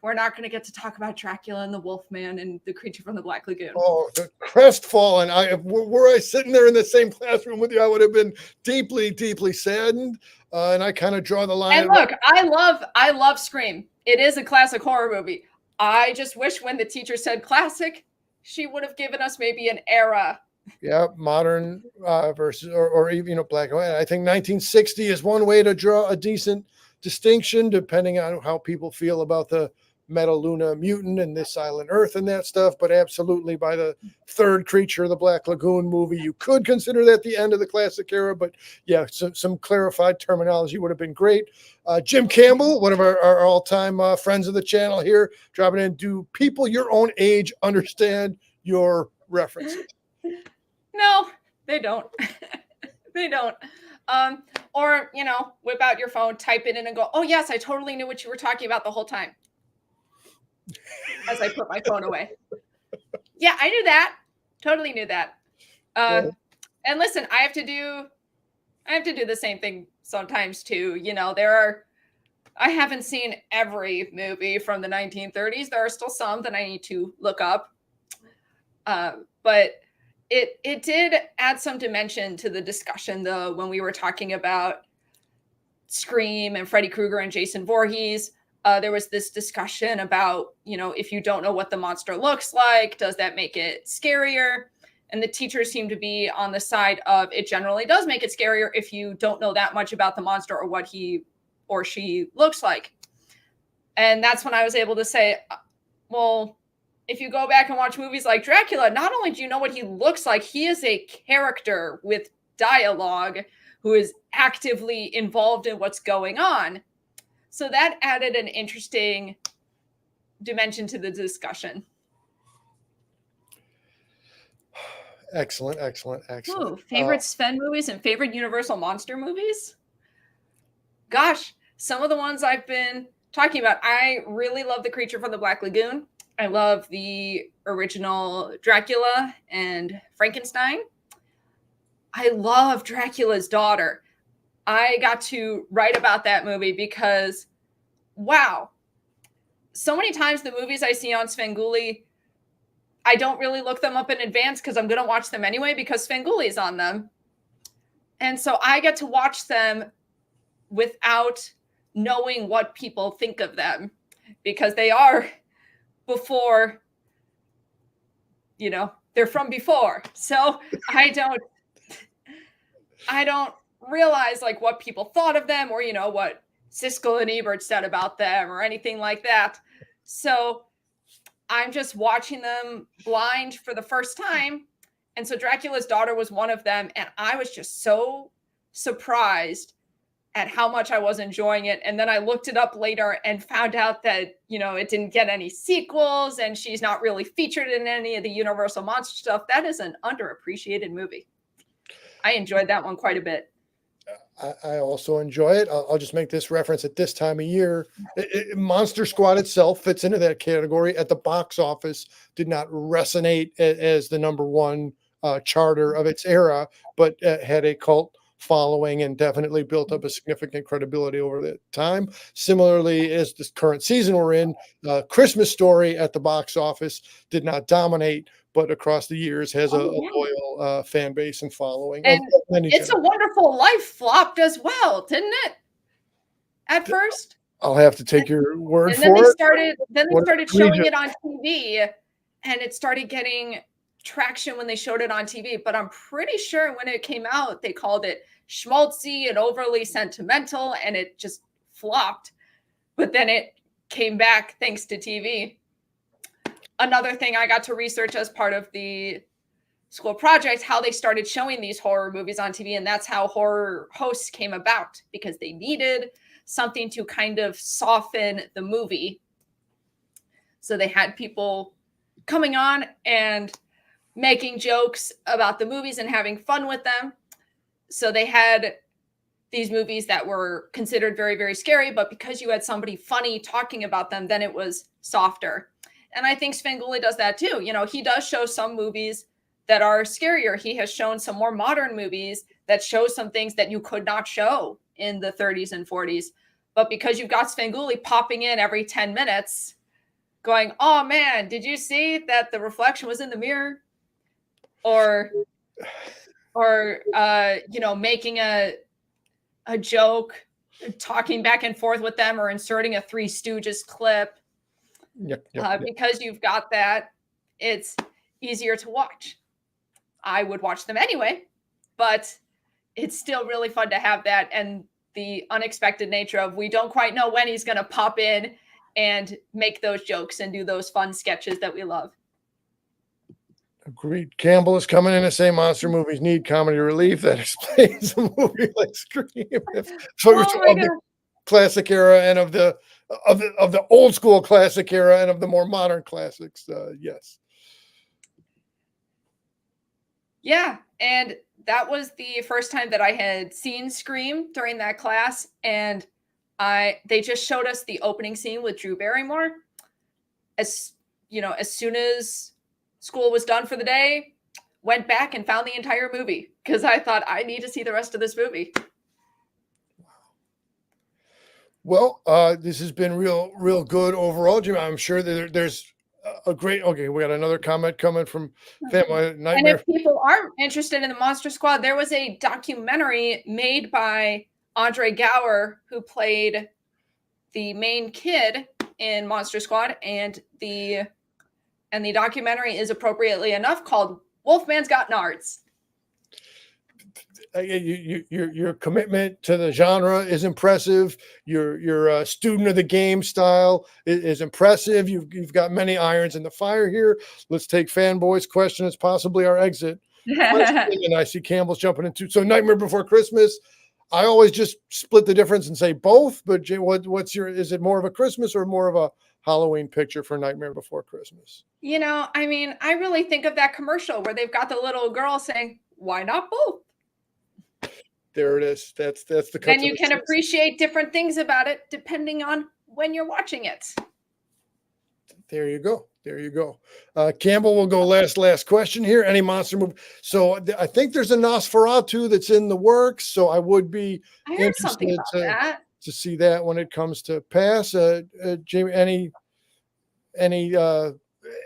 We're not going to get to talk about Dracula and the Wolfman and the Creature from the Black Lagoon. Oh, the crestfallen. Were I sitting there in the same classroom with you, I would have been deeply, deeply saddened. And I kind of draw the line. And look, I love Scream. It is a classic horror movie. I just wish when the teacher said classic, she would have given us maybe an era. Yeah, modern versus or even black and white. I think 1960 is one way to draw a decent distinction, depending on how people feel about the Metaluna mutant and This Silent Earth and that stuff. But absolutely, by the third Creature of the Black Lagoon movie, you could consider that the end of the classic era. But yeah, some clarified terminology would have been great. Jim Campbell, one of our all-time friends of the channel here, dropping in. Do people your own age understand your references? No, they don't. They don't. Or, whip out your phone, type it in and go, "Oh yes, I totally knew what you were talking about the whole time." As I put my phone away. Yeah, I knew that. Totally knew that. And listen, I have to do the same thing sometimes too. I haven't seen every movie from the 1930s. There are still some that I need to look up. But it did add some dimension to the discussion, though, when we were talking about Scream and Freddy Krueger and Jason Voorhees. There was this discussion about, if you don't know what the monster looks like, does that make it scarier? And the teachers seem to be on the side of it generally does make it scarier if you don't know that much about the monster or what he or she looks like. And that's when I was able to say, well, if you go back and watch movies like Dracula, not only do you know what he looks like, he is a character with dialogue who is actively involved in what's going on. So that added an interesting dimension to the discussion. Excellent. Ooh, favorite Sven movies and favorite Universal Monster movies? Gosh, some of the ones I've been talking about. I really love The Creature from the Black Lagoon. I love the original Dracula and Frankenstein. I love Dracula's Daughter. I got to write about that movie because, wow, so many times the movies I see on Svengoolie, I don't really look them up in advance because I'm going to watch them anyway because Svengoolie is on them. And so I get to watch them without knowing what people think of them, because they are before, they're from before. So I don't realize like what people thought of them, or what Siskel and Ebert said about them or anything like that. So I'm just watching them blind for the first time. And so Dracula's Daughter was one of them. And I was just so surprised at how much I was enjoying it. And then I looked it up later and found out that, it didn't get any sequels and she's not really featured in any of the Universal Monster stuff. That is an underappreciated movie. I enjoyed that one quite a bit. I also enjoy it. I'll just make this reference at this time of year. Monster Squad itself fits into that category. At the box office, did not resonate as the number one charter of its era, but had a cult following and definitely built up a significant credibility over that time. Similarly, as this current season we're in, Christmas Story at the box office did not dominate, but across the years has a loyal fan base and following. And It's a Wonderful Life flopped as well, didn't it? At first, I'll have to take your word and then for it. Then they started showing it on TV, and it started getting traction when they showed it on TV. But I'm pretty sure when it came out, they called it schmaltzy and overly sentimental, and it just flopped. But then it came back thanks to TV. Another thing I got to research as part of the school project, how they started showing these horror movies on TV. And that's how horror hosts came about, because they needed something to kind of soften the movie. So they had people coming on and making jokes about the movies and having fun with them. So they had these movies that were considered very, very scary, but because you had somebody funny talking about them, then it was softer. And I think Svengoolie does that too. He does show some movies that are scarier. He has shown some more modern movies that show some things that you could not show in the 30s and 40s. But because you've got Svengoolie popping in every 10 minutes going, oh man, did you see that the reflection was in the mirror? Or making a joke, talking back and forth with them, or inserting a Three Stooges clip. Yep. Because you've got that, it's easier to watch. I would watch them anyway, but it's still really fun to have that, and the unexpected nature of, we don't quite know when he's going to pop in and make those jokes and do those fun sketches that we love. Agreed. Campbell is coming in to say monster movies need comedy relief. That explains a movie like Scream. So of the classic era and of the old school classic era and of the more modern classics. Yes. Yeah, and that was the first time that I had seen Scream during that class, and they just showed us the opening scene with Drew Barrymore. As soon as school was done for the day, went back and found the entire movie, because I thought, I need to see the rest of this movie. Well, this has been real good overall, Jim. I'm sure that there's a great. Okay, we got another comment coming from Family Nightmare. And if people are interested in the Monster Squad, there was a documentary made by Andre Gower, who played the main kid in Monster Squad, and the documentary is, appropriately enough, called Wolfman's Got Nards. Your commitment to the genre is impressive. Your student of the game style is impressive. You've got many irons in the fire here. Let's take Fanboy's question as possibly our exit question. And I see Campbell's jumping into. So Nightmare Before Christmas, I always just split the difference and say both. But is it more of a Christmas or more of a Halloween picture for Nightmare Before Christmas? I really think of that commercial where they've got the little girl saying, "Why not both?" There it is. That's the. And you can appreciate different things about it depending on when you're watching it. There you go. Campbell will go last question here. Any monster movie? So I think there's a Nosferatu that's in the works. So I would be interested to see that when it comes to pass. Jamie,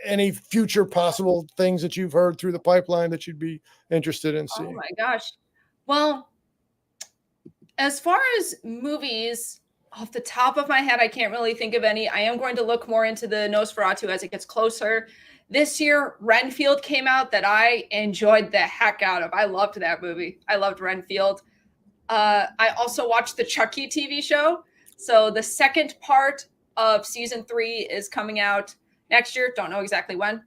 any future possible things that you've heard through the pipeline that you'd be interested in seeing? Oh my gosh. Well, as far as movies Off the top of my head, I can't really think of any. I am going to look more into the Nosferatu as it gets closer. This year, Renfield came out that I enjoyed the heck out of. I loved that movie. I loved Renfield. I also watched the Chucky TV show. So the second part of season 3 is coming out next year. Don't know exactly when.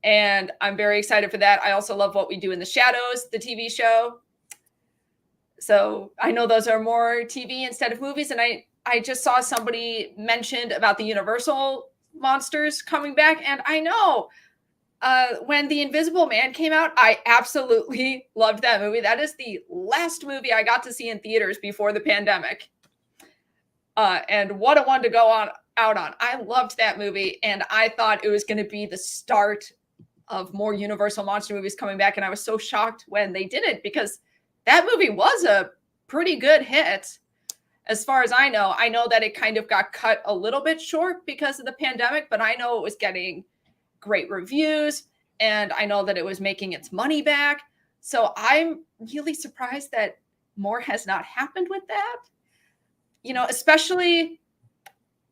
And I'm very excited for that. I also love What We Do in the Shadows, the TV show. So I know those are more TV instead of movies. And I just saw somebody mentioned about the Universal monsters coming back. And I know when The Invisible Man came out, I absolutely loved that movie. That is the last movie I got to see in theaters before the pandemic. And what a one to go out on. I loved that movie. And I thought it was going to be the start of more Universal monster movies coming back. And I was so shocked when they did it, because that movie was a pretty good hit. As far as I know that it kind of got cut a little bit short because of the pandemic, but I know it was getting great reviews, and I know that it was making its money back. So I'm really surprised that more has not happened with that. You know, especially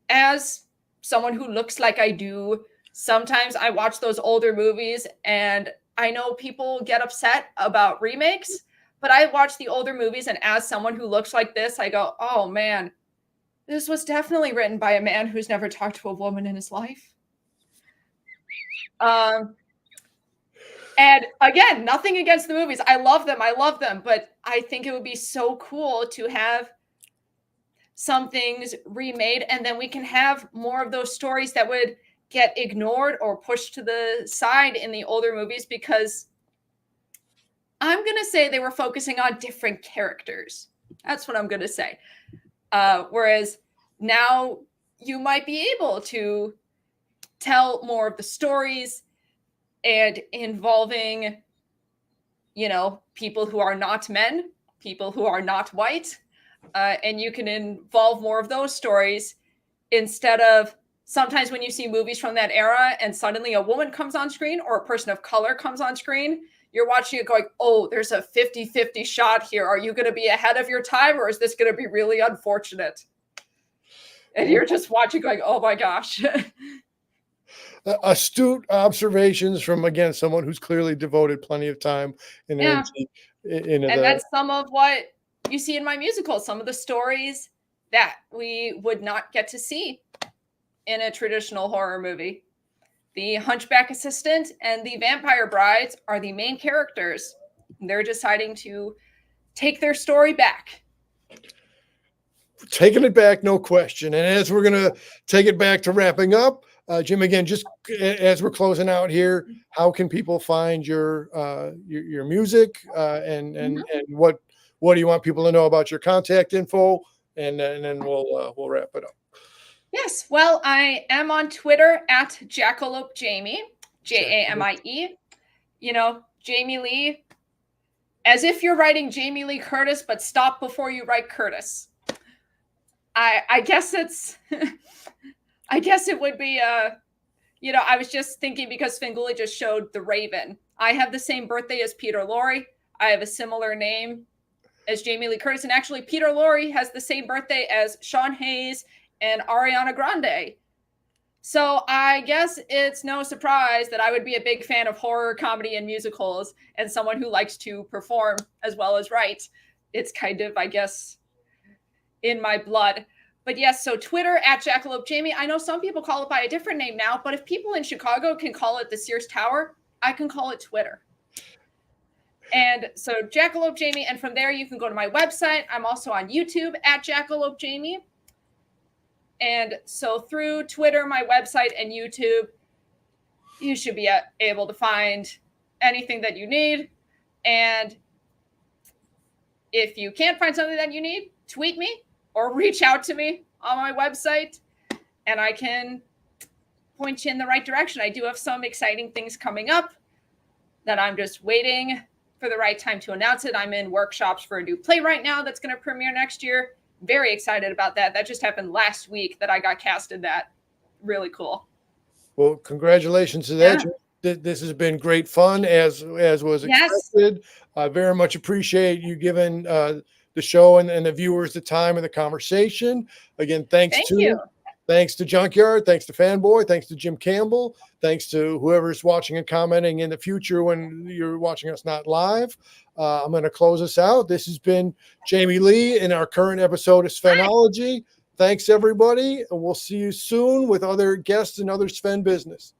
as someone who looks like I do, sometimes I watch those older movies and I know people get upset about remakes, but I watch the older movies, and as someone who looks like this, I go, oh man, this was definitely written by a man who's never talked to a woman in his life. And again, nothing against the movies. I love them, but I think it would be so cool to have some things remade, and then we can have more of those stories that would get ignored or pushed to the side in the older movies, because I'm going to say they were focusing on different characters. That's what I'm going to say. Whereas now you might be able to tell more of the stories and involving, you know, people who are not men, people who are not white, and you can involve more of those stories instead of sometimes when you see movies from that era and suddenly a woman comes on screen or a person of color comes on screen, you're watching it going, oh, there's a 50-50 shot here. Are you going to be ahead of your time, or is this going to be really unfortunate? And you're just watching going, oh my gosh. Astute observations from, again, someone who's clearly devoted plenty of time and energy. And that's some of what you see in my musical, some of the stories that we would not get to see in a traditional horror movie. The Hunchback Assistant and the Vampire Brides are the main characters. They're deciding to take their story back. Taking it back, no question. And as we're going to take it back to wrapping up, Jim, again, just as we're closing out here, how can people find your music and what do you want people to know about your contact info? And then we'll wrap it up. Yes, well, I am on Twitter at Jackalope Jamie, Jamie. You know, Jamie Lee, as if you're writing Jamie Lee Curtis, but stop before you write Curtis. I guess it's, I guess it would be, you know, I was just thinking because Svengoolie just showed The Raven. I have the same birthday as Peter Lorre. I have a similar name as Jamie Lee Curtis. And actually, Peter Lorre has the same birthday as Sean Hayes and Ariana Grande. So I guess it's no surprise that I would be a big fan of horror, comedy, and musicals, and someone who likes to perform as well as write. It's kind of, I guess, in my blood. But yes, so Twitter at Jackalope Jamie. I know some people call it by a different name now, but if people in Chicago can call it the Sears Tower, I can call it Twitter. And so Jackalope Jamie, and from there you can go to my website. I'm also on YouTube at Jackalope Jamie. And so through Twitter, my website, and YouTube, you should be able to find anything that you need. And if you can't find something that you need, tweet me or reach out to me on my website, and I can point you in the right direction. I do have some exciting things coming up that I'm just waiting for the right time to announce it. I'm in workshops for a new play right now that's going to premiere next year. Very excited about that. That just happened last week that I got cast in that. Really cool. Well, congratulations to that. Yeah. This has been great fun, as was expected. Yes. I very much appreciate you giving the show and the viewers the time and the conversation. Again, thanks to Junkyard, thanks to Fanboy, thanks to Jim Campbell, thanks to whoever's watching and commenting in the future when you're watching us not live. I'm going to close us out. This has been Jamie Lee in our current episode of Svenology. Thanks, everybody, and we'll see you soon with other guests and other Sven business.